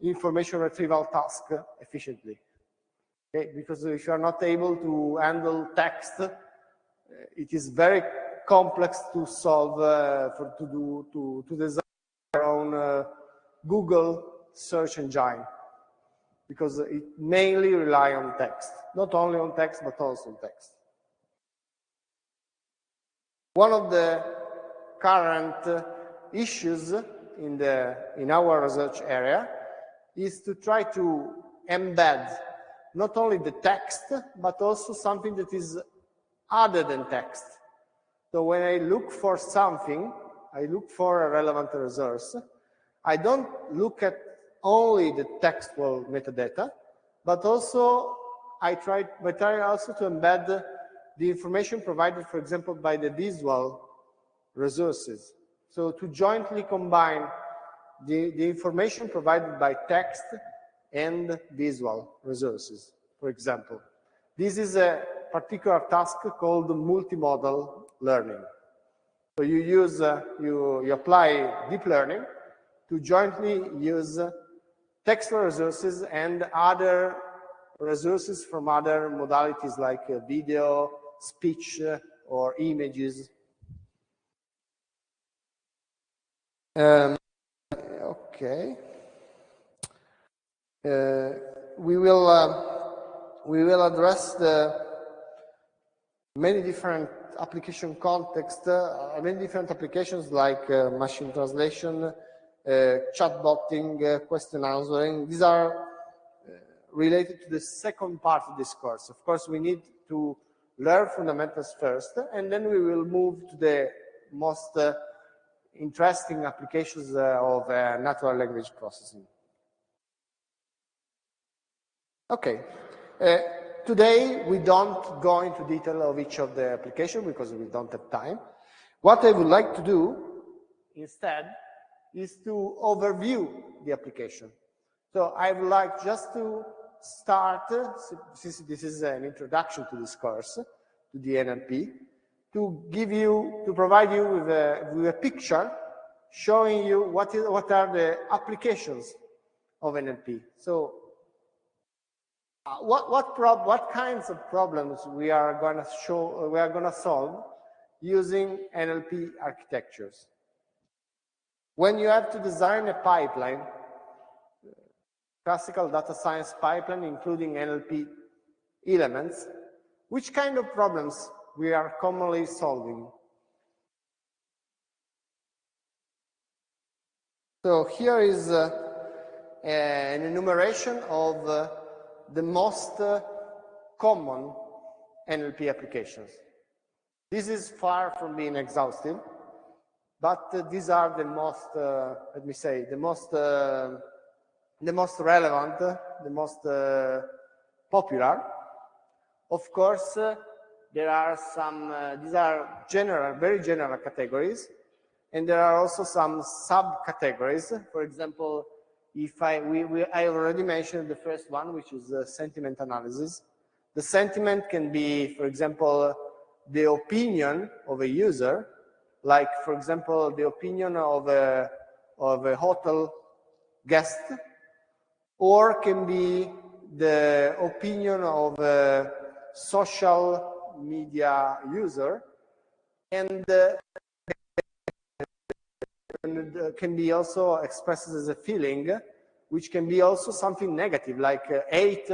information retrieval task efficiently. Okay? Because if you are not able to handle text, it is very complex to solve, to design your own Google search engine, because it mainly relies on text, not only on text, but also on text. One of the current issues in our research area is to try to embed not only the text, but also something that is other than text. So when I look for something, I look for a relevant resource. I don't look at only the textual metadata, but also I try also to embed the information provided, for example, by the visual resources. So to jointly combine the information provided by text and visual resources, for example. This is a particular task called multimodal learning. So you use, you apply deep learning to jointly use textual resources and other resources from other modalities like video, speech, or images. Okay. We will address the many different application contexts, many different applications like machine translation, chatbotting, question answering. These are related to the second part of this course. Of course, we need to learn fundamentals first, and then we will move to the most interesting applications of natural language processing. Okay. Today, we don't go into detail of each of the applications because we don't have time. What I would like to do instead is to overview the application. So I would like just to start, since this is an introduction to this course, to the NLP, to provide you with a picture showing you what are the applications of NLP. So what kinds of problems we are going to solve using NLP architectures? When you have to design a pipeline, classical data science pipeline, including NLP elements, which kind of problems we are commonly solving? So here is an enumeration of the most common NLP applications. This is far from being exhaustive, but these are the most, let me say, the most relevant, the most popular. Of course, there are some, these are general, very general categories, and there are also some subcategories. For example, if I already mentioned the first one, which is sentiment analysis. The sentiment can be, for example, the opinion of a user, like, for example, the opinion of a hotel guest, or can be the opinion of a social media user, and can be also expressed as a feeling, which can be also something negative, like hate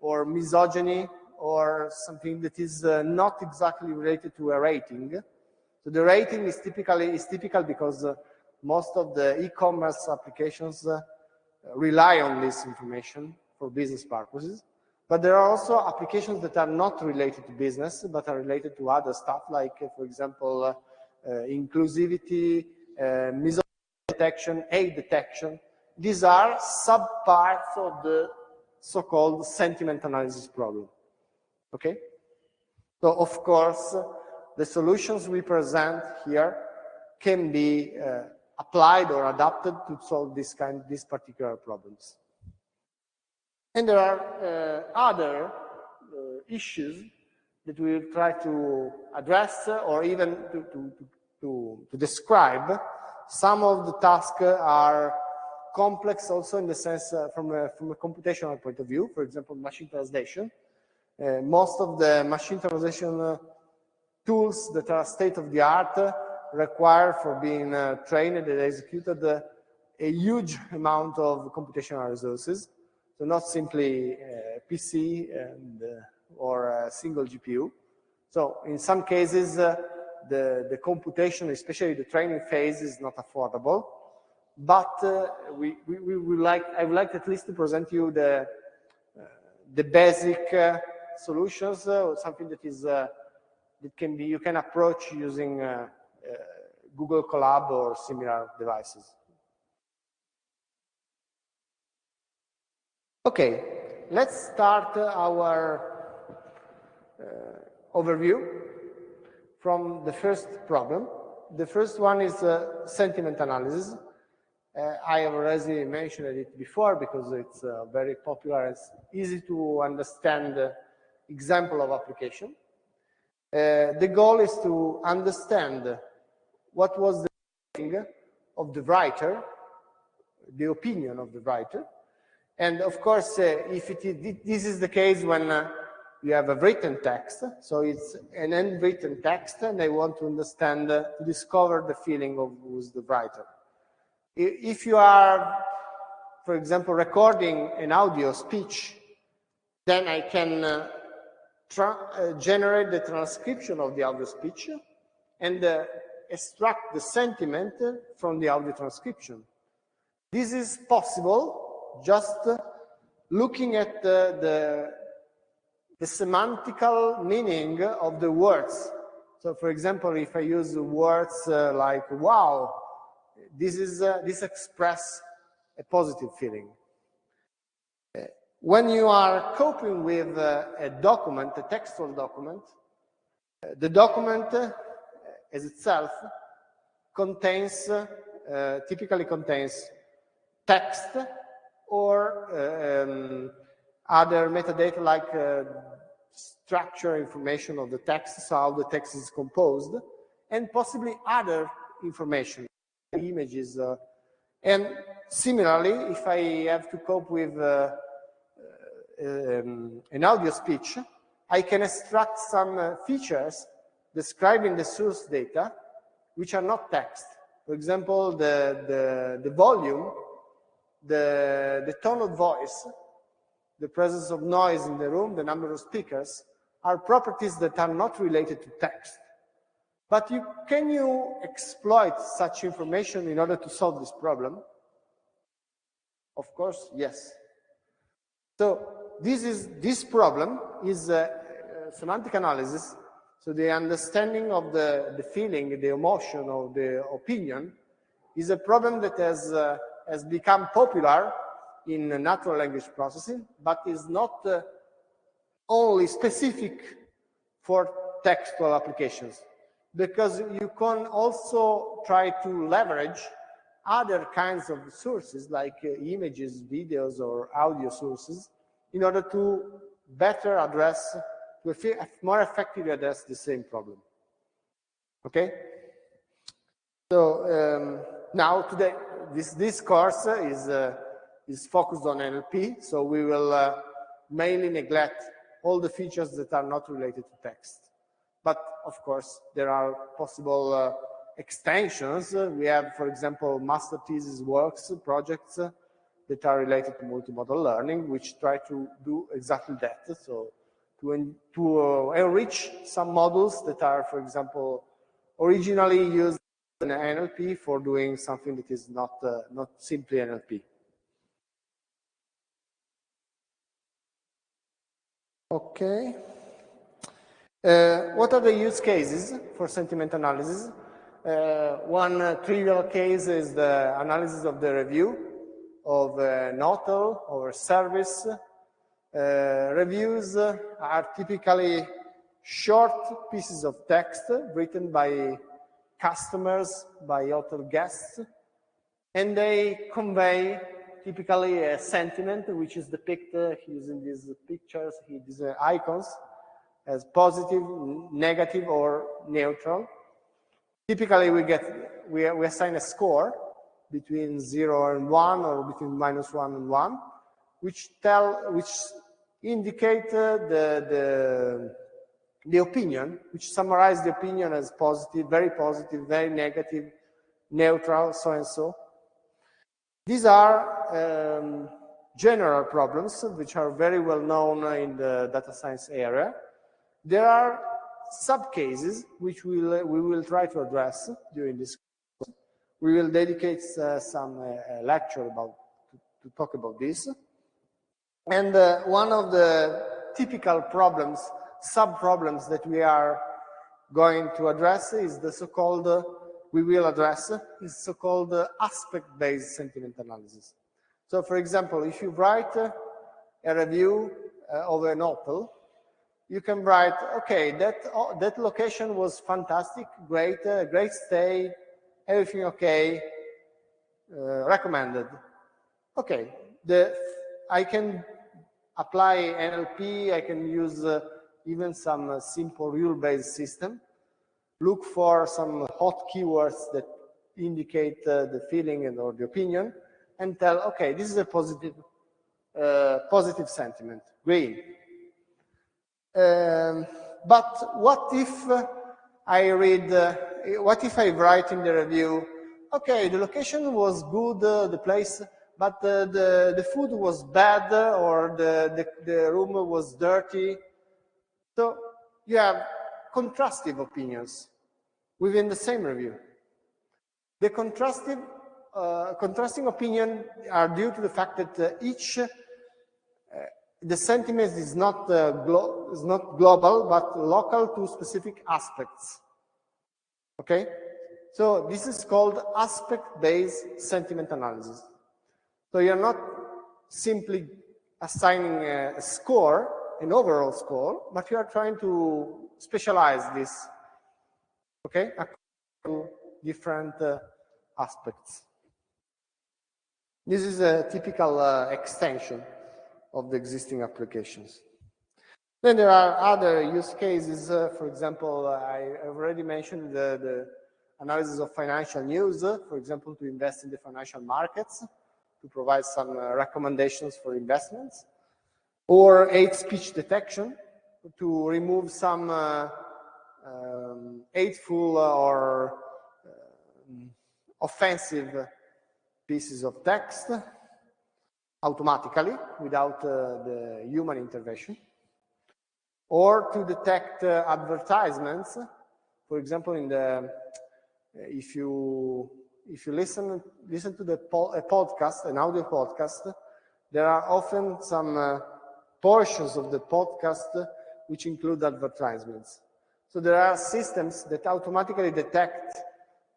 or misogyny, or something that is not exactly related to a rating. So the rating is typical because most of the e-commerce applications rely on this information for business purposes. But there are also applications that are not related to business, but are related to other stuff, like, for example, inclusivity, misogyny detection, hate detection. These are subparts of the so-called sentiment analysis problem. Okay? So, of course, the solutions we present here can be applied or adapted to solve these particular problems. And there are other issues that we will try to address, or even to describe. Some of the tasks are complex also in the sense from a computational point of view. For example, machine translation. Most of the machine translation tools that are state-of-the-art require, for being trained and executed, a huge amount of computational resources. So not simply PC or a single GPU. So in some cases, the computation, especially the training phase, is not affordable. But I would like at least to present you the the basic solutions, something that is that you can approach using Google Colab or similar devices. Okay, let's start our overview from the first problem. The first one is sentiment analysis. I have already mentioned it before because it's very popular and easy to understand example of application. The goal is to understand what was the feeling of the writer, the opinion of the writer. And of course, this is the case when you have a written text, so it's an handwritten text, and I want to understand, to discover the feeling of who's the writer. If you are, for example, recording an audio speech, then I can generate the transcription of the audio speech and extract the sentiment from the audio transcription. This is possible just looking at the semantical meaning of the words. So, for example, if I use words like "wow," this expresses a positive feeling. When you are coping with a document, a textual document, the document as itself typically contains text or other metadata like structure information of the text, so how the text is composed, and possibly other information, images. And similarly, if I have to cope with an audio speech, I can extract some features describing the source data which are not text. For example, the volume, the tone of voice, the presence of noise in the room, the number of speakers, are properties that are not related to text. But can you exploit such information in order to solve this problem? Of course, yes. So this problem is semantic analysis. So the understanding of the feeling, the emotion, or the opinion is a problem that has become popular in natural language processing, but is not only specific for textual applications, because you can also try to leverage other kinds of sources like images, videos, or audio sources in order to better address, to more effectively address the same problem. Okay? So now today, this course is focused on NLP, so we will mainly neglect all the features that are not related to text. But of course, there are possible extensions. We have, for example, master thesis works, projects that are related to multimodal learning, which try to do exactly that. So to enrich some models that are, for example, originally used in NLP for doing something that is not simply NLP. Okay. What are the use cases for sentiment analysis? One trivial case is the analysis of the review of an hotel or a service. Reviews are typically short pieces of text written by customers, by hotel guests, and they convey typically a sentiment which is depicted using these pictures, these icons, as positive, negative, or neutral. Typically, we assign a score between 0 and 1, or between -1 and 1, which indicate the opinion, which summarize the opinion as positive, very negative, neutral, so and so. These are general problems which are very well known in the data science area. There are sub-cases which we will try to address during this course. We will dedicate some lecture to talk about this. And one of the typical problems, sub-problems that we are going to address is the so-called, is so-called aspect-based sentiment analysis. So for example, if you write a review of an hotel, you can write, okay, that location was fantastic, great, great stay, everything okay, recommended. Okay, I can apply NLP, I can use even some simple rule-based system, look for some hot keywords that indicate the feeling or the opinion, and tell, okay, this is a positive sentiment, green. But what if I write in the review, okay, the location was good, the place, but the food was bad, or the room was dirty. So you have contrastive opinions within the same review. The contrasting opinion are due to the fact that the sentiment is not global, but local to specific aspects. Okay? So this is called aspect-based sentiment analysis. So you're not simply assigning a score, an overall score, but you are trying to specialize this, okay, according to different aspects. This is a typical extension of the existing applications. Then there are other use cases. For example, I already mentioned the analysis of financial news, for example, to invest in the financial markets, to provide some recommendations for investments, or hate speech detection, to remove some hateful or offensive pieces of text automatically without the human intervention, or to detect advertisements. For example, if you listen to a podcast, an audio podcast, there are often some portions of the podcast which include advertisements. So there are systems that automatically detect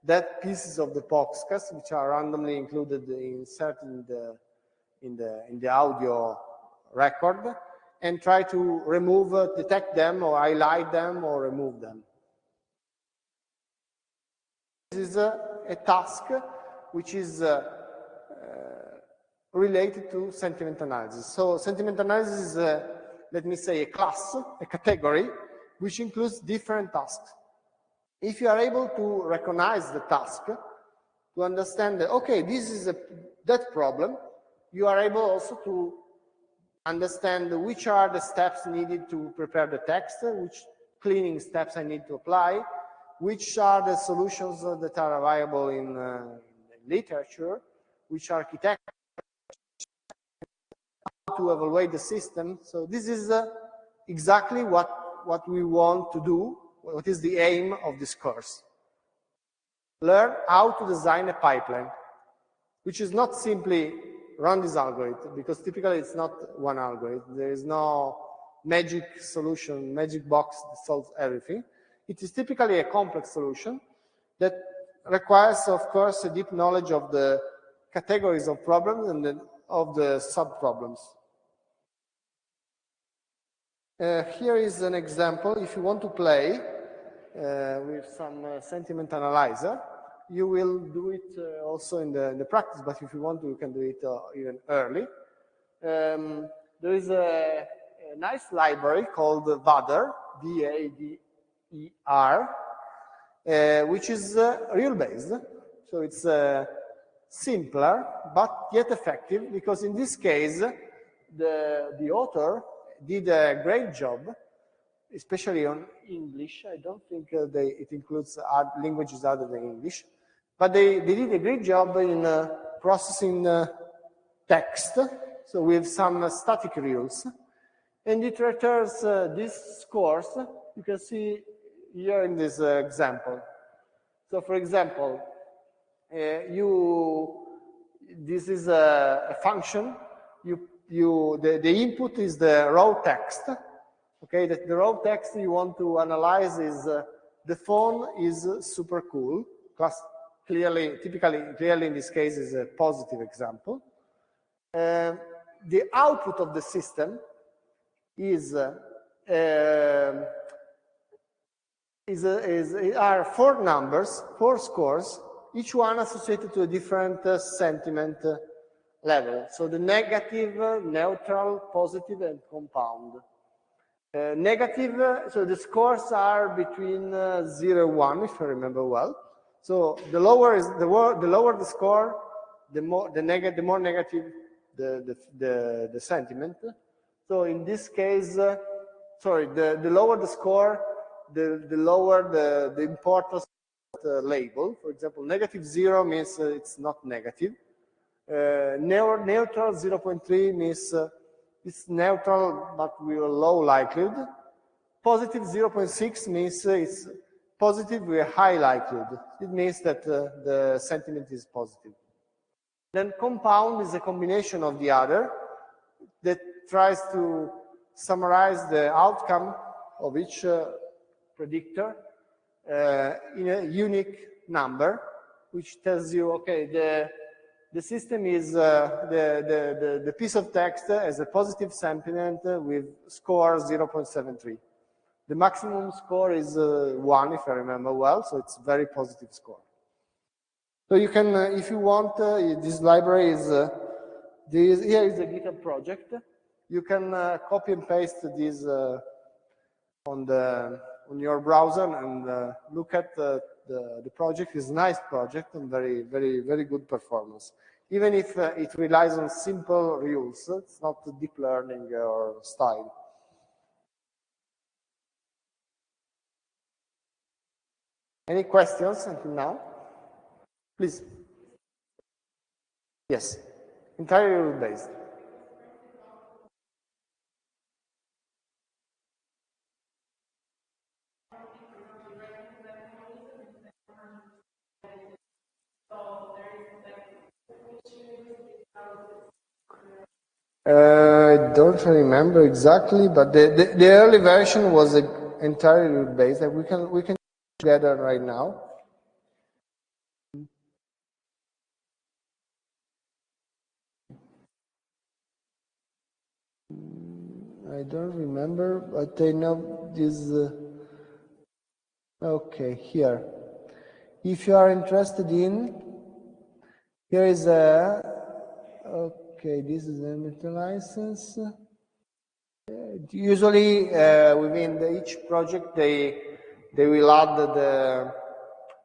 that pieces of the podcast which are randomly included, inserted in the audio record, and try to detect them, or highlight them, or remove them. This is a task which is related to sentiment analysis. So sentiment analysis is, let me say, a class, a category, which includes different tasks. If you are able to recognize the task, to understand that, okay, this is that problem, you are able also to understand which are the steps needed to prepare the text, which cleaning steps I need to apply, which are the solutions that are available in literature, which architecture, how to evaluate the system. So this is exactly what we want to do, what is the aim of this course. Learn how to design a pipeline, which is not simply run this algorithm, because typically it's not one algorithm. There is no magic solution, magic box that solves everything. It is typically a complex solution that requires, of course, a deep knowledge of the categories of problems and then of the sub-problems. Here is an example. If you want to play with some sentiment analyzer, you will do it also in the practice, but if you want to, you can do it even early. There is a nice library called VADER, V-A-D-E-R, which is rule-based. So it's simpler, but yet effective, because in this case, the author did a great job, especially on English. I don't think it includes languages other than English, but they did a great job in processing text, so with some static rules, and it returns these scores. You can see here in this example. So, for example, this is a function. You the input is the raw text. Okay, the raw text you want to analyze is the phone is super cool. Clearly in this case is a positive example. The output of the system are 4 numbers, 4 scores, each one associated to a different sentiment level. So the negative, neutral, positive, and compound. Negative, so the scores are between 0 and 1, if I remember well. So the lower the score, the more negative the sentiment. So in this case, the lower the score, the lower the importance of the label. For example, -0 means it's not negative. Neutral 0.3 means it's neutral but with a low likelihood. Positive 0.6 means it's positive with a high likelihood. It means that the sentiment is positive. Then compound is a combination of the other that tries to summarize the outcome of each predictor in a unique number, which tells you, okay, the system is the piece of text has a positive sentiment with score 0.73. The maximum score is 1, if I remember well, so it's a very positive score. So you can, if you want, this library is, here is a GitHub project. You can copy and paste this on your browser and look at the project. It's a nice project and very, very, very good performance. Even if it relies on simple rules, it's not deep learning or style. Any questions until now? Please. Yes, entirely rule-based. I don't remember exactly, but the early version was entirely rule-based. We can together right now. I don't remember, but I know this. Okay, here. If you are interested in, here is a. Okay, this is a meta license. Usually, within each project, they will add the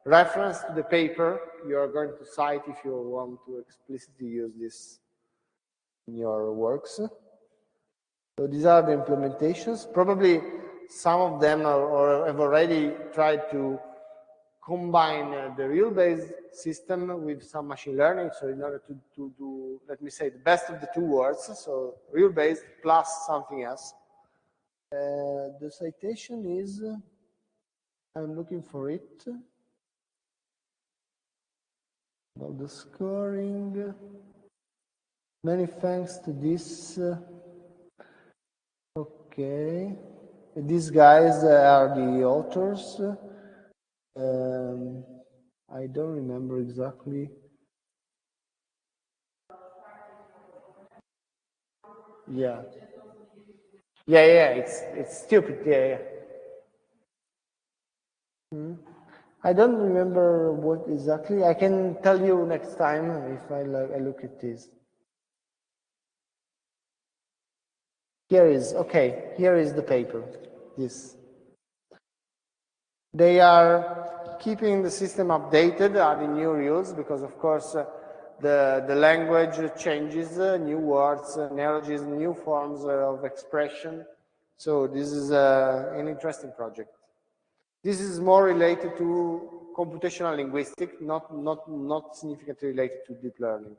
reference to the paper you are going to cite if you want to explicitly use this in your works. So these are the implementations. Probably some of them have already tried to combine the real-based system with some machine learning. So in order to do, let me say, the best of the two worlds, so real-based plus something else. The citation is, I'm looking for it. About the scoring. Many thanks to this. Okay. These guys are the authors. I don't remember exactly. Yeah. Yeah, it's stupid. Yeah. I don't remember what exactly. I can tell you next time if I look at this. Here is the paper. This. They are keeping the system updated, adding new rules, because of course the language changes, new words, neologisms, new forms of expression. So this is an interesting project. This is more related to computational linguistics, not significantly related to deep learning.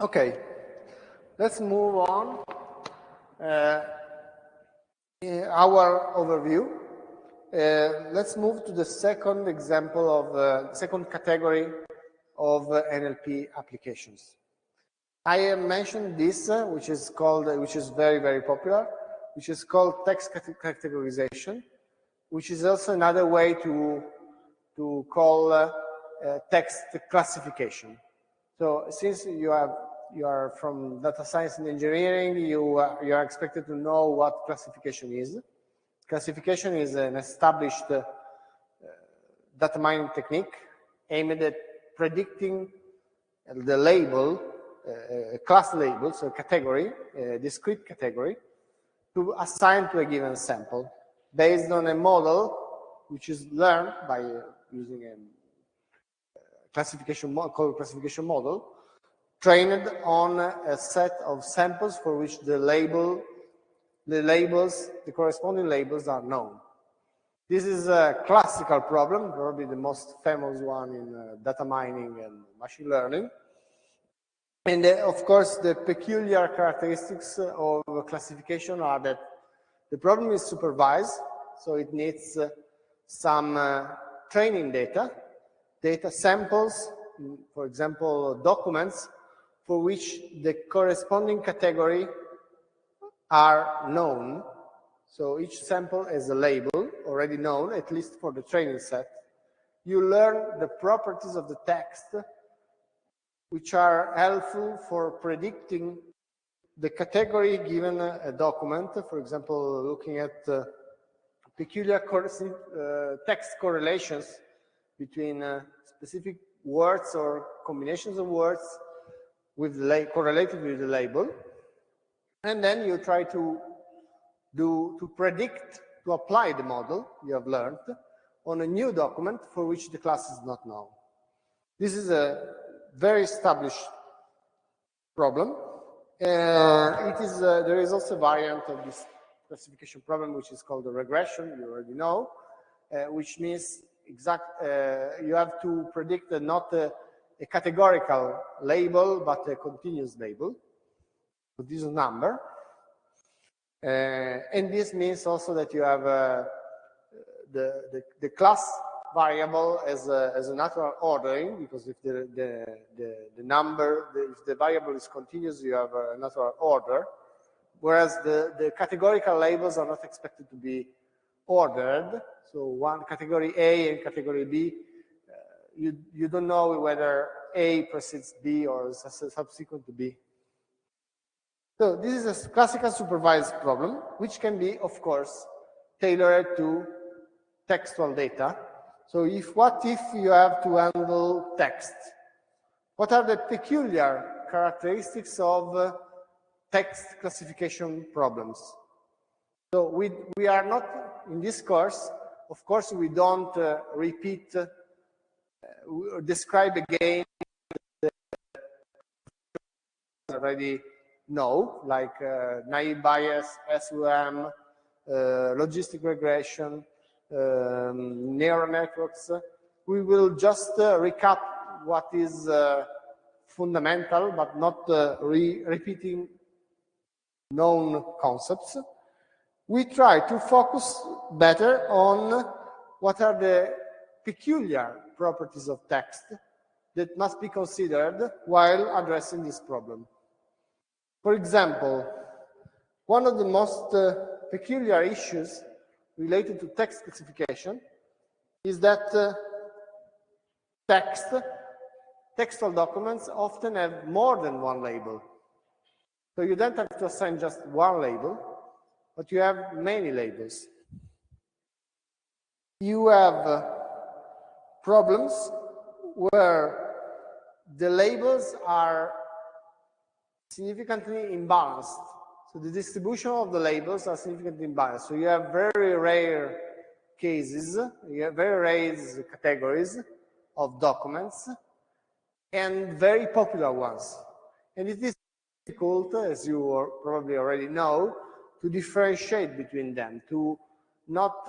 Okay, let's move on. Our overview. Let's move to the second example of second category of NLP applications. I mentioned this, which is very, very popular, which is called text categorization, which is also another way to call text classification. So since you are from data science and engineering, you are expected to know what classification is. Classification is an established data mining technique aimed at predicting the label, class label, so category, a discrete category, to assign to a given sample based on a model which is learned by using a classification model, trained on a set of samples for which the corresponding labels are known. This is a classical problem, probably the most famous one in data mining and machine learning. And of course, the peculiar characteristics of classification are that the problem is supervised, so it needs some training data samples, for example, documents for which the corresponding category are known. So each sample has a label already known, at least for the training set. You learn the properties of the text, which are helpful for predicting the category given a document. For example, looking at peculiar text correlations between specific words or combinations of words correlated with the label. And then you try to predict, to apply the model you have learned on a new document for which the class is not known. This is a very established problem. There is also a variant of this classification problem, which is called the regression, you already know, which means you have to predict not a categorical label, but a continuous label, continuous number. And this means also that you have the class variable as a natural ordering, because if the variable is continuous, you have a natural order, whereas the categorical labels are not expected to be ordered. So one category A and category B, you don't know whether A precedes B or is subsequent to B. So this is a classical supervised problem, which can be, of course, tailored to textual data. So what if you have to handle text? What are the peculiar characteristics of text classification problems? So we are not, in this course, of course, we don't repeat, describe again the already know, like naive bias, SVM, logistic regression, neural networks. We will just recap what is fundamental, but not repeating known concepts. We try to focus better on what are the peculiar properties of text that must be considered while addressing this problem. For example, one of the most peculiar issues related to text classification is that textual documents often have more than one label. So you don't have to assign just one label, but you have many labels. You have problems where the labels are significantly imbalanced. So the distribution of the labels are significantly imbalanced. So you have very rare cases, you have very rare categories of documents, and very popular ones. And it is difficult, as you probably already know, to differentiate between them, to not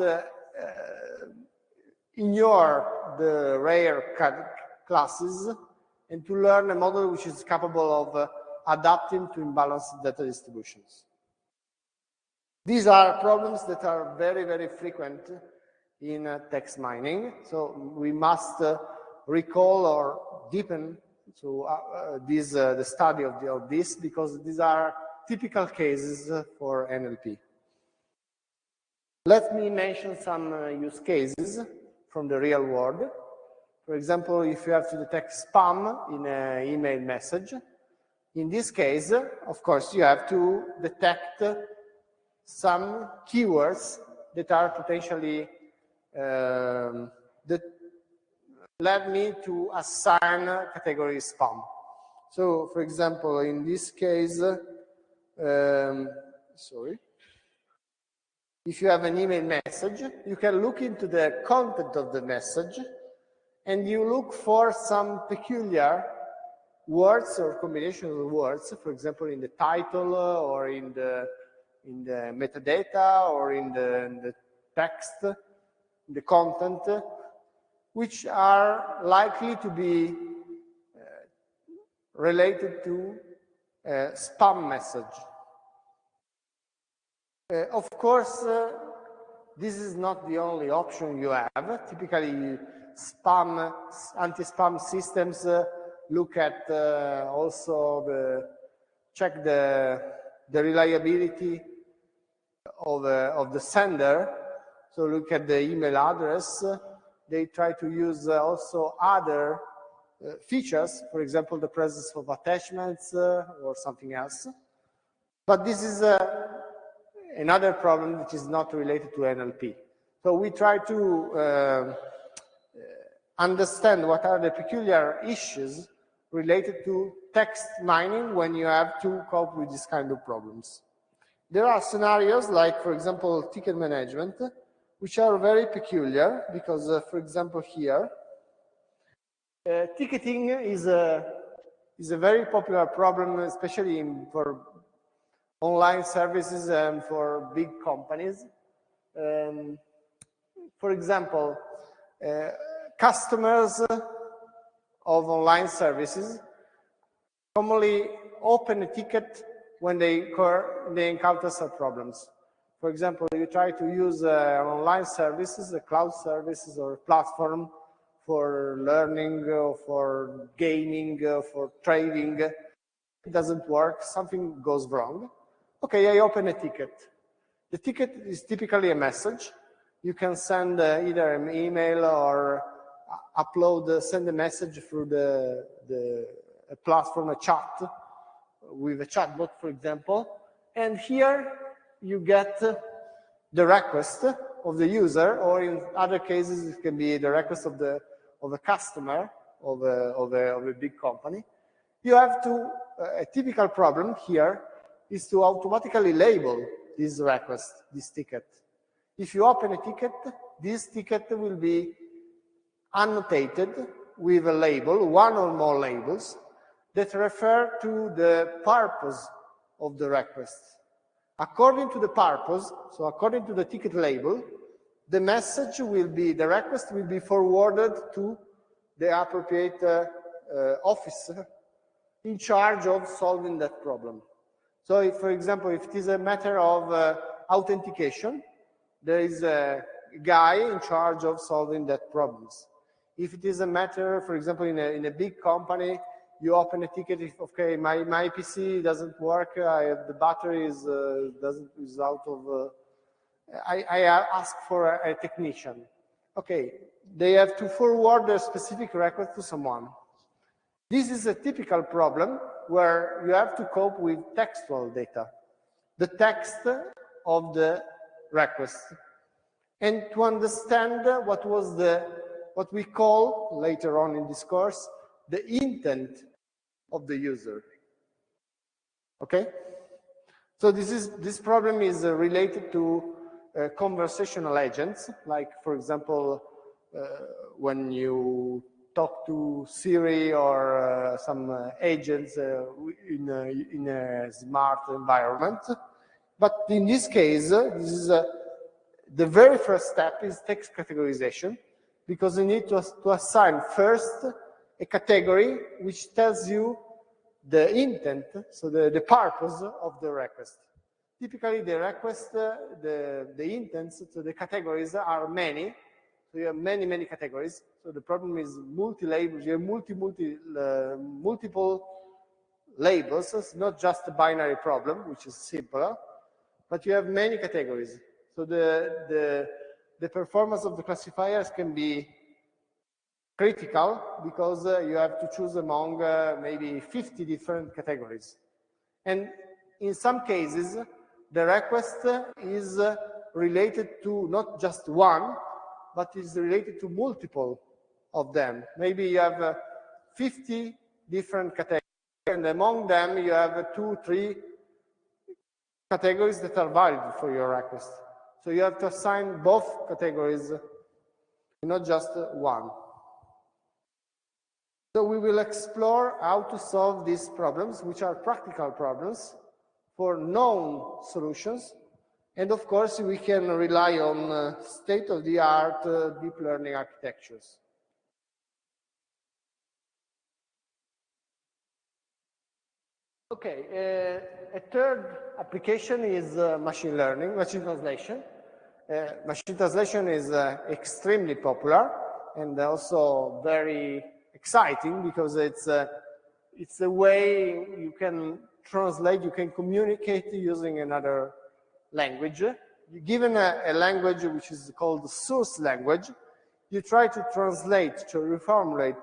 ignore the rare classes, and to learn a model which is capable of adapting to imbalanced data distributions. These are problems that are very, very frequent in text mining. So we must recall or deepen to the study of this, because these are typical cases for NLP. Let me mention some use cases from the real world. For example, if you have to detect spam in an email message, in this case, of course, you have to detect some keywords that are potentially that led me to assign category spam. So, for example, in this case, if you have an email message, you can look into the content of the message and you look for some peculiar words or combinations of words, for example, in the title or in the metadata or in the text, in the content, which are likely to be related to a spam message. Of course, this is not the only option you have. Typically, anti-spam systems look at check the reliability of the sender. So look at the email address. They try to use also other features, for example, the presence of attachments or something else. But this is another problem which is not related to NLP. So we try to understand what are the peculiar issues related to text mining when you have to cope with this kind of problems. There are scenarios like, for example, ticket management, which are very peculiar because, for example, here, ticketing is a very popular problem, especially for online services and for big companies. For example, customers of online services commonly open a ticket when they encounter some problems. For example, you try to use online services, a cloud services or a platform for learning, or for gaming, for trading. It doesn't work, something goes wrong. Okay, I open a ticket. The ticket is typically a message. You can send either an email or send a message through the platform, a chat, with a chatbot, for example. And here you get the request of the user, or in other cases, it can be the request of a customer of a big company. You have to, a typical problem here is to automatically label this request, this ticket. If you open a ticket, this ticket will be annotated with a label, one or more labels, that refer to the purpose of the request. According to the purpose, so according to the ticket label, the message will be, the request will be forwarded to the appropriate officer in charge of solving that problem. So if, for example, if it is a matter of authentication, there is a guy in charge of solving that problems. If it is a matter, for example, in a big company, you open a ticket, if, okay, my PC doesn't work, the battery is out of, I ask for a technician. Okay, they have to forward a specific request to someone. This is a typical problem where you have to cope with textual data, the text of the request, and to understand what we call later on in this course, the intent of the user. Okay? So this problem is related to conversational agents, like, for example, when you talk to Siri or some agents in a smart environment. But in this case, this is the very first step is text categorization, because you need to assign first a category which tells you the intent, so the purpose of the request. Typically, the request, the intents, so the categories are many. So you have many categories. So the problem is multi-labels. You have multiple labels. It's not just a binary problem, which is simpler, but you have many categories. So the performance of the classifiers can be critical because you have to choose among maybe 50 different categories. And in some cases, the request is related to not just one, but is related to multiple of them. Maybe you have 50 different categories, and among them you have 2, 3 categories that are valid for your request. So you have to assign both categories, not just one. So we will explore how to solve these problems, which are practical problems, for known solutions. And of course, we can rely on state-of-the-art deep learning architectures. Okay, a third application is machine learning, machine translation. Machine translation is extremely popular and also very exciting because it's a way you can translate, you can communicate using another language. Given a language which is called the source language, you try to translate, to reformulate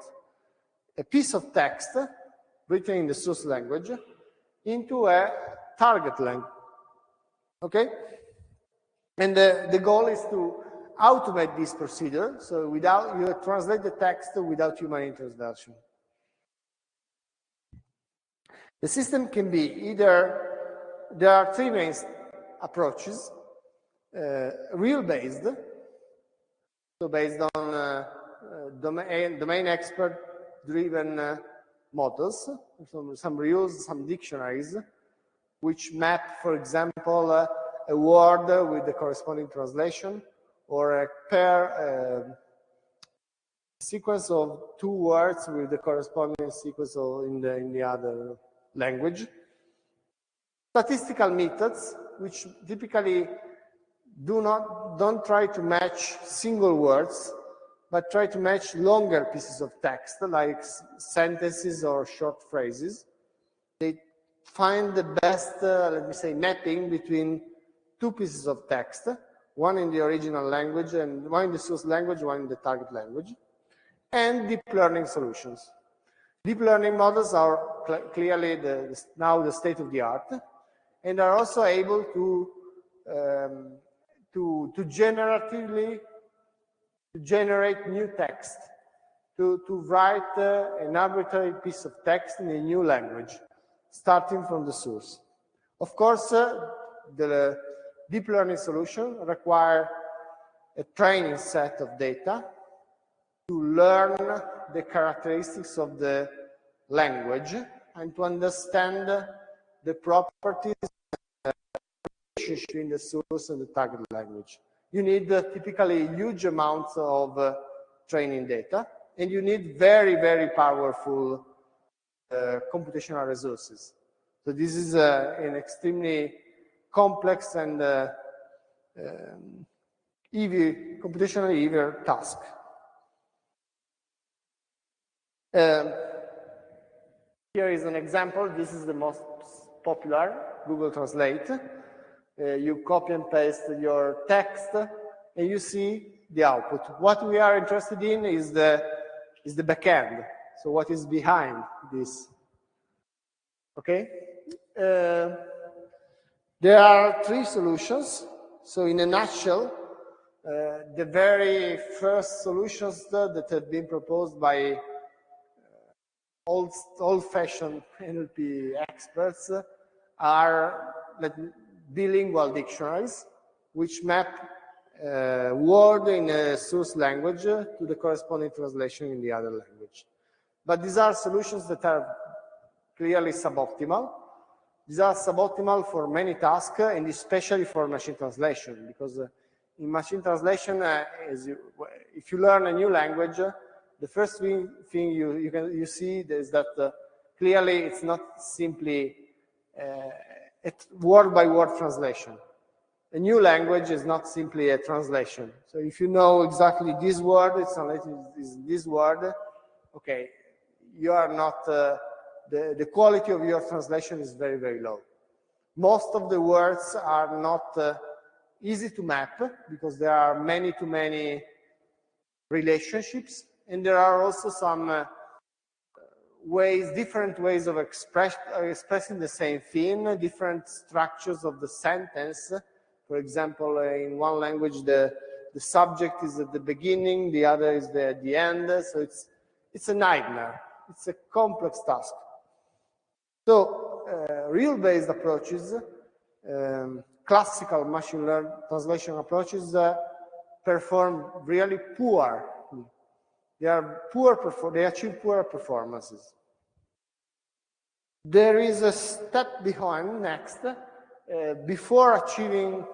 a piece of text written in the source language into a target language. Okay? And the goal is to automate this procedure, so without you translate the text without human intervention. The system can be either, there are 3 main approaches, rule-based, so based on domain expert-driven models, some rules, some dictionaries, which map, for example, a word with the corresponding translation, or a pair sequence of 2 words with the corresponding sequence in the other language. Statistical methods, which typically don't try to match single words, but try to match longer pieces of text, like sentences or short phrases. They find the best, let me say, mapping between 2 pieces of text, one in the original language, and one in the source language, one in the target language, and deep learning solutions. Deep learning models are clearly now the state of the art, and are also able to generatively generate new text, to write an arbitrary piece of text in a new language, starting from the source. Of course, the deep learning solution require a training set of data to learn the characteristics of the language and to understand the properties between the source and the target language. You need typically huge amounts of training data, and you need very powerful computational resources. So this is an extremely complex and computationally heavy task. Here is an example. This is the most popular, Google Translate. You copy and paste your text, and you see the output. What we are interested in is the backend. So what is behind this? Okay. There are 3 solutions. So in a nutshell, the very first solutions that have been proposed by old-fashioned NLP experts are bilingual dictionaries, which map word in a source language to the corresponding translation in the other language. But these are solutions that are clearly suboptimal. These are suboptimal for many tasks, and especially for machine translation, because in machine translation, if you learn a new language, the first thing you see is that clearly it's not simply a word-by-word translation. A new language is not simply a translation. So if you know exactly this word, it's translated is this word, okay, you are not, the quality of your translation is very, very low. Most of the words are not easy to map because there are many relationships, and there are also some different ways of expressing the same thing, different structures of the sentence. For example, in one language, the subject is at the beginning, the other is at the end. So it's a nightmare. It's a complex task. So rule-based approaches, classical machine learning translation approaches perform really poor. They achieve poor performances. There is a step behind next, before using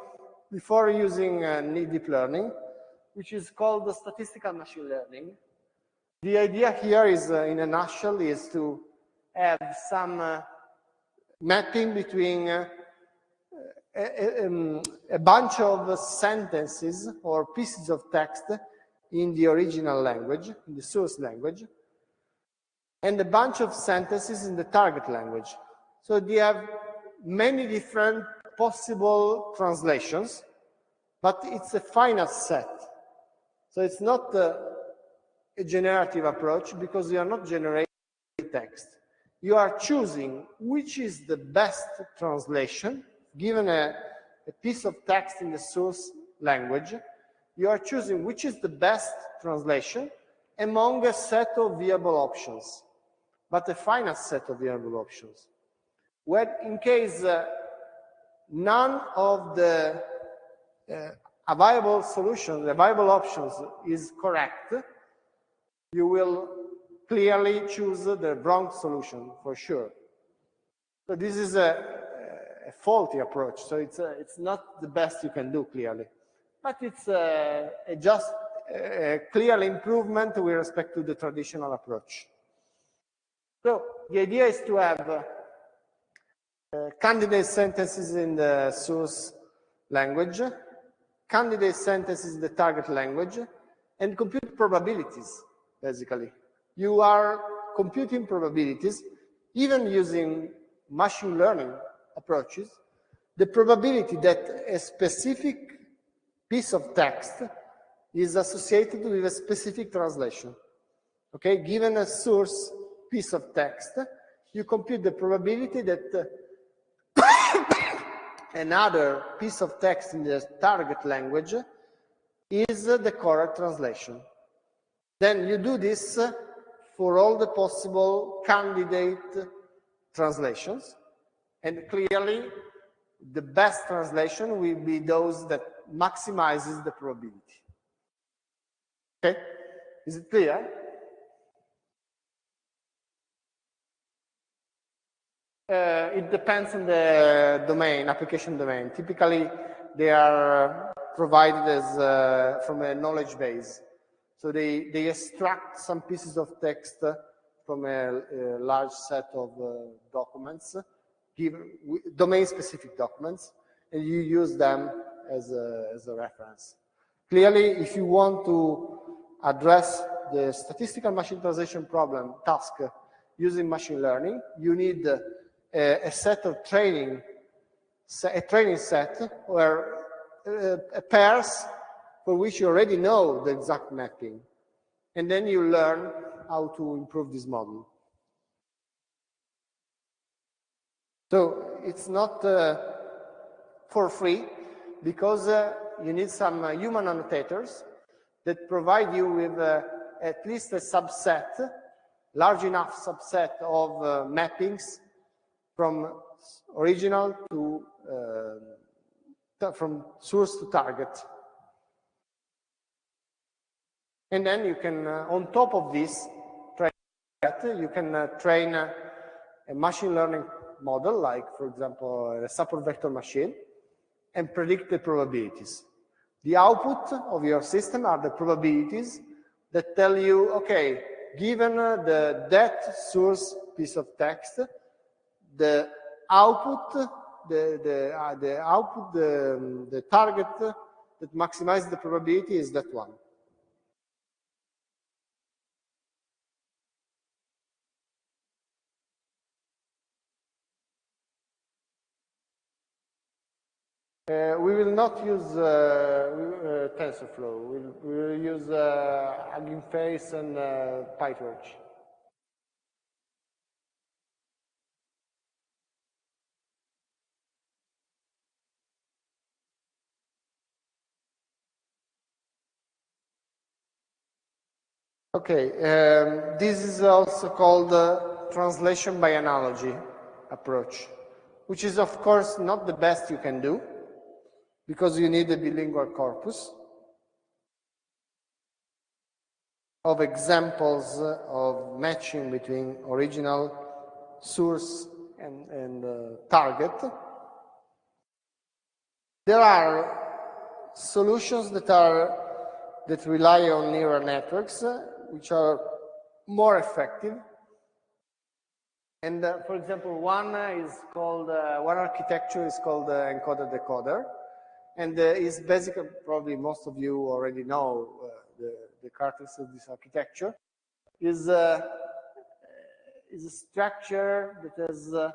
deep learning, which is called the statistical machine learning. The idea here is, in a nutshell, is to have some mapping between a bunch of sentences or pieces of text in the original language, in the source language, and a bunch of sentences in the target language. So they have many different possible translations, but it's a finite set. So it's not a generative approach because you are not generating text. You are choosing which is the best translation, given a piece of text in the source language. You are choosing which is the best translation among a set of viable options, but a finite set of viable options. Where in case none of the viable solutions, the viable options is correct, you will clearly choose the wrong solution for sure. So this is a faulty approach. So it's not the best you can do, clearly. But it's just a clear improvement with respect to the traditional approach. So the idea is to have candidate sentences in the source language, candidate sentences in the target language, and compute probabilities, basically. You are computing probabilities, even using machine learning approaches, the probability that a specific piece of text is associated with a specific translation. Okay, given a source piece of text, you compute the probability that another piece of text in the target language is the correct translation. Then you do this for all the possible candidate translations, and clearly the best translation will be those that maximizes the probability. Okay, is it clear? It depends on the domain, application domain. Typically, they are provided as from a knowledge base. So they extract some pieces of text from a large set of documents, domain-specific documents, and you use them as a reference. Clearly, if you want to address the statistical machine translation problem task using machine learning, you need a set of training set where pairs for which you already know the exact mapping. And then you learn how to improve this model. So it's not for free, because you need some human annotators that provide you with at least a subset, large enough subset of mappings from original to from source to target. And then you can, on top of this, you can train a machine learning model, like, for example, a support vector machine, and predict the probabilities. The output of your system are the probabilities that tell you, okay, given that source piece of text, the output, the target that maximizes the probability is that one. We will not use TensorFlow. We will use Hugging Face and PyTorch. Okay, this is also called translation by analogy approach, which is of course not the best you can do, because you need a bilingual corpus of examples of matching between original source and target. There are solutions that rely on neural networks, which are more effective. And for example, one architecture is called encoder-decoder. And is basically, probably most of you already know the characteristics of this architecture, is a structure that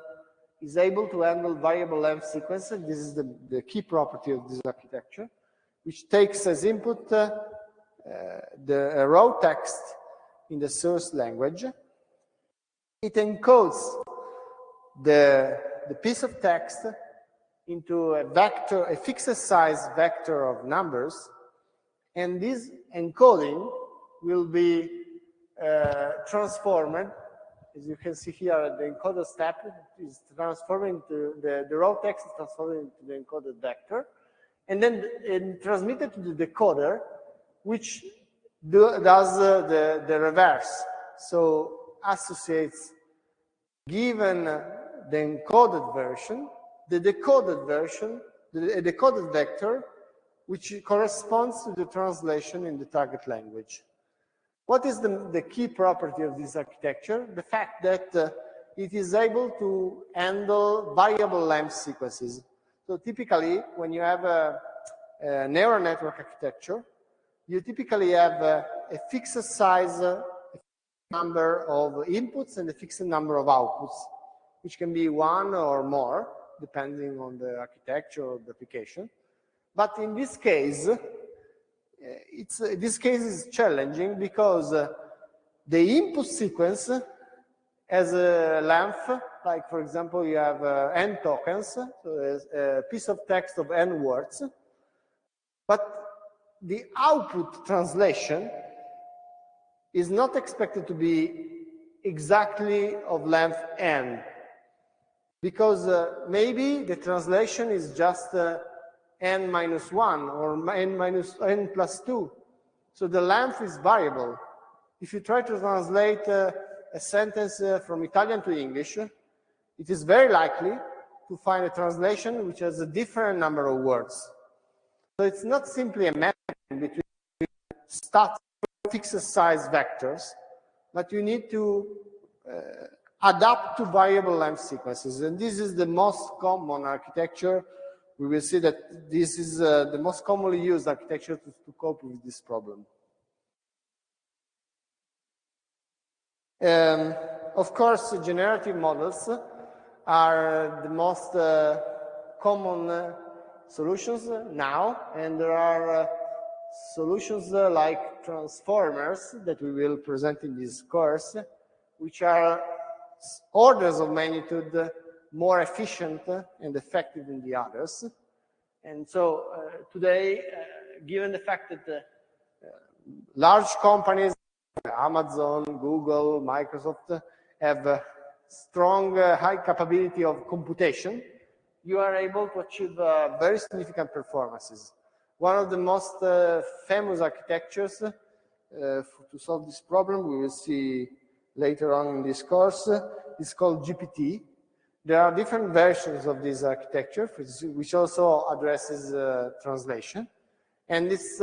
is able to handle variable length sequences. This is the key property of this architecture, which takes as input the raw text in the source language. It encodes the piece of text into a vector, a fixed size vector of numbers, and this encoding will be transformed. As you can see here, the encoder step is transforming the raw text is transformed into the encoded vector, and then transmitted to the decoder, which does the reverse. So associates, given the encoded version, the decoded version, the decoded vector, which corresponds to the translation in the target language. What is the key property of this architecture? The fact that it is able to handle variable length sequences. So typically, when you have a neural network architecture, you typically have a fixed size number of inputs and a fixed number of outputs, which can be one or more, depending on the architecture or the application. But in this case, this case is challenging because the input sequence has a length, like for example, you have n tokens, so a piece of text of n words, but the output translation is not expected to be exactly of length n, because maybe the translation is just n minus 1 or n plus 2. So the length is variable. If you try to translate a sentence from Italian to English, it is very likely to find a translation which has a different number of words. So it's not simply a mapping between static fixed size vectors, but you need to adapt to variable length sequences. And this is the most common architecture. We will see that this is the most commonly used architecture to cope with this problem. Of course, generative models are the most common solutions now, and there are solutions like transformers that we will present in this course, which are orders of magnitude more efficient and effective than the others. And so today, given the fact that large companies, Amazon, Google, Microsoft, have strong, high capability of computation, you are able to achieve very significant performances. One of the most famous architectures to solve this problem, we will see later on in this course, is called GPT. There are different versions of this architecture, which also addresses translation. And it's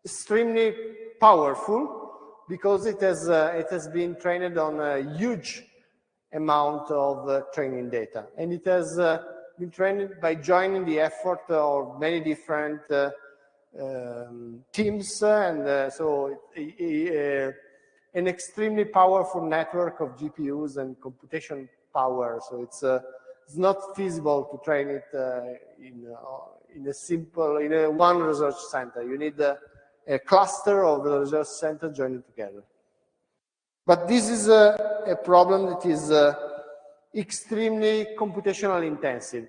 extremely powerful because it has been trained on a huge amount of training data, and it has been trained by joining the effort of many different teams, and so an extremely powerful network of GPUs and computation power. So it's not feasible to train it in a one research center. You need a cluster of research centers joining together. But this is a problem that is extremely computationally intensive.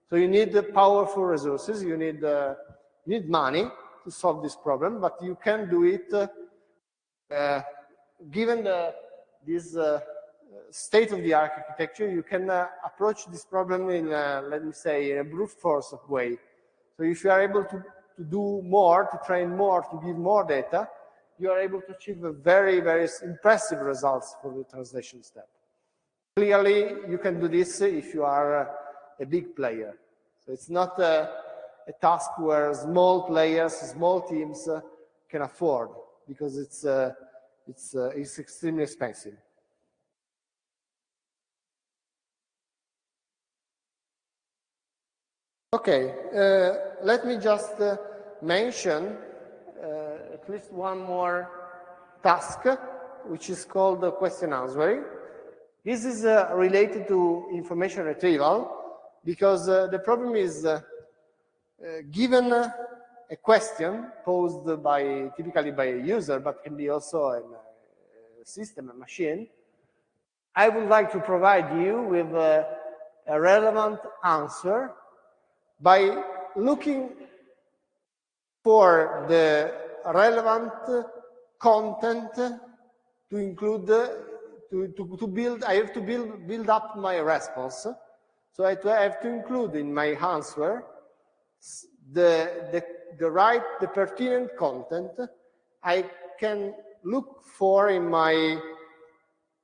So you need powerful resources, you need money to solve this problem, but you can do it given this state-of-the-art architecture. You can approach this problem in, let me say, in a brute force way. So if you are able to do more, to train more, to give more data, you are able to achieve a very, very impressive results for the translation step. Clearly, you can do this if you are a big player. So it's not a task where small players, small teams can afford, because it's extremely expensive. Okay, let me just mention at least one more task, which is called question answering. This is related to information retrieval, because the problem is, given a question posed typically by a user, but can be also a system, a machine, I would like to provide you with a relevant answer by looking for the relevant content to include, to build. I have to build up my response. So I have to include in my answer the pertinent content I can look for in my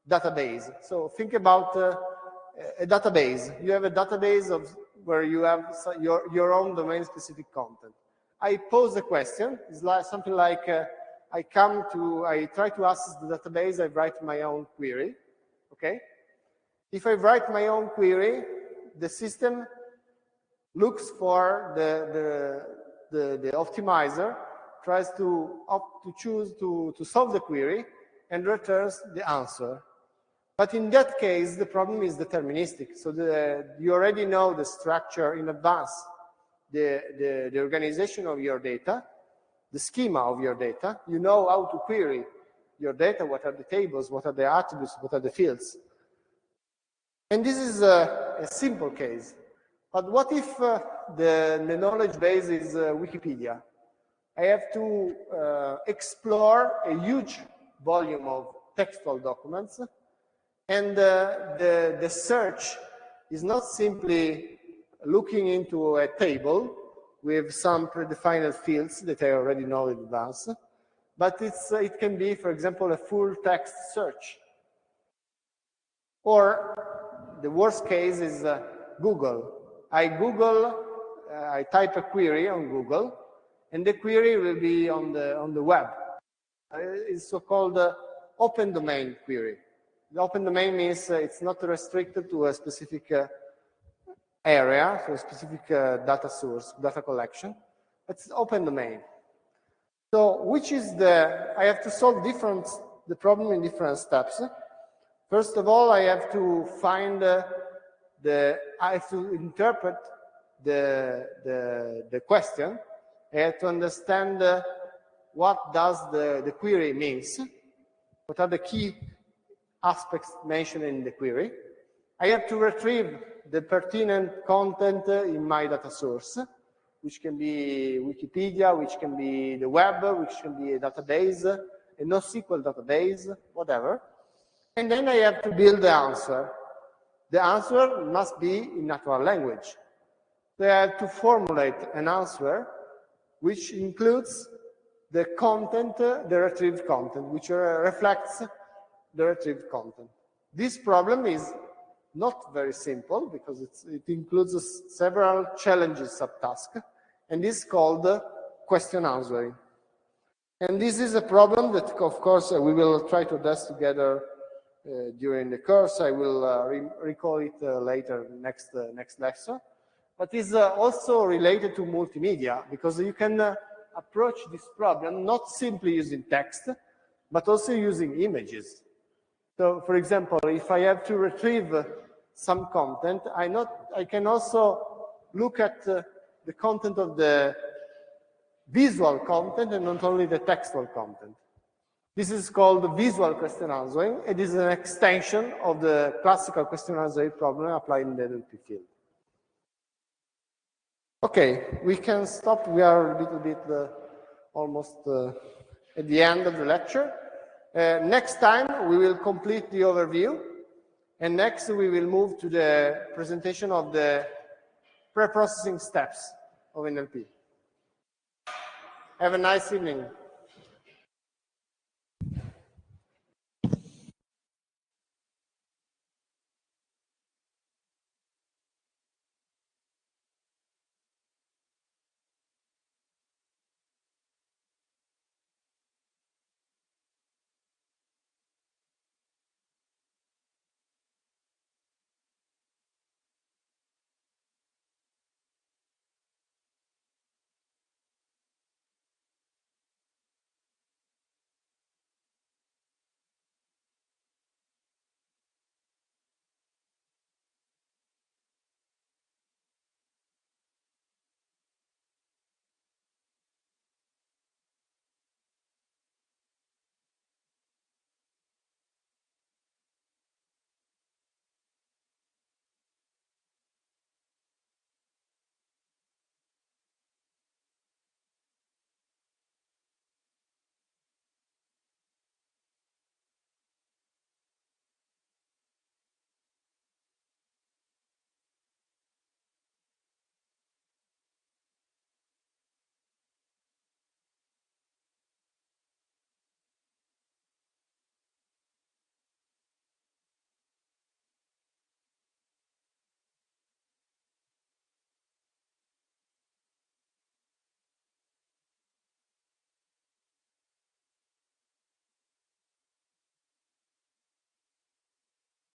database. So think about a database. You have a database where you have your own domain-specific content. I pose a question. It's like something like I try to access the database. I write my own query. Okay. If I write my own query, the system looks for the optimizer, tries to choose to solve the query, and returns the answer. But in that case, the problem is deterministic. So you already know the structure in advance, the organization of your data, the schema of your data. You know how to query your data, what are the tables, what are the attributes, what are the fields. And this is a simple case. But what if the knowledge base is Wikipedia? I have to explore a huge volume of textual documents, and the search is not simply looking into a table with some predefined fields that I already know in advance, but it can be, for example, a full text search. Or the worst case is Google. I type a query on Google, and the query will be on the web. It's so-called open domain query. The open domain means it's not restricted to a specific area, to a specific data source, data collection. It's open domain. So I have to solve the problem in different steps. First of all, I have to find I have to interpret the question. I have to understand what does the query means. What are the key aspects mentioned in the query? I have to retrieve the pertinent content in my data source, which can be Wikipedia, which can be the web, which can be a database, a NoSQL database, whatever. And then I have to build the answer. The answer must be in natural language. So I have to formulate an answer which includes the content, the retrieved content, which reflects the retrieved content. This problem is not very simple because it includes several challenges subtasks, and is called question answering. And this is a problem that, of course, we will try to address together during the course. I will recall it later, next lecture. But is also related to multimedia, because you can approach this problem not simply using text, but also using images. So, for example, if I have to retrieve some content, I can also look at the content of the visual content and not only the textual content. This is called visual question answering. It is an extension of the classical question answering problem applied in the NLP field. Okay, we can stop. We are a little bit almost at the end of the lecture. Next time, we will complete the overview. And next, we will move to the presentation of the pre-processing steps of NLP. Have a nice evening.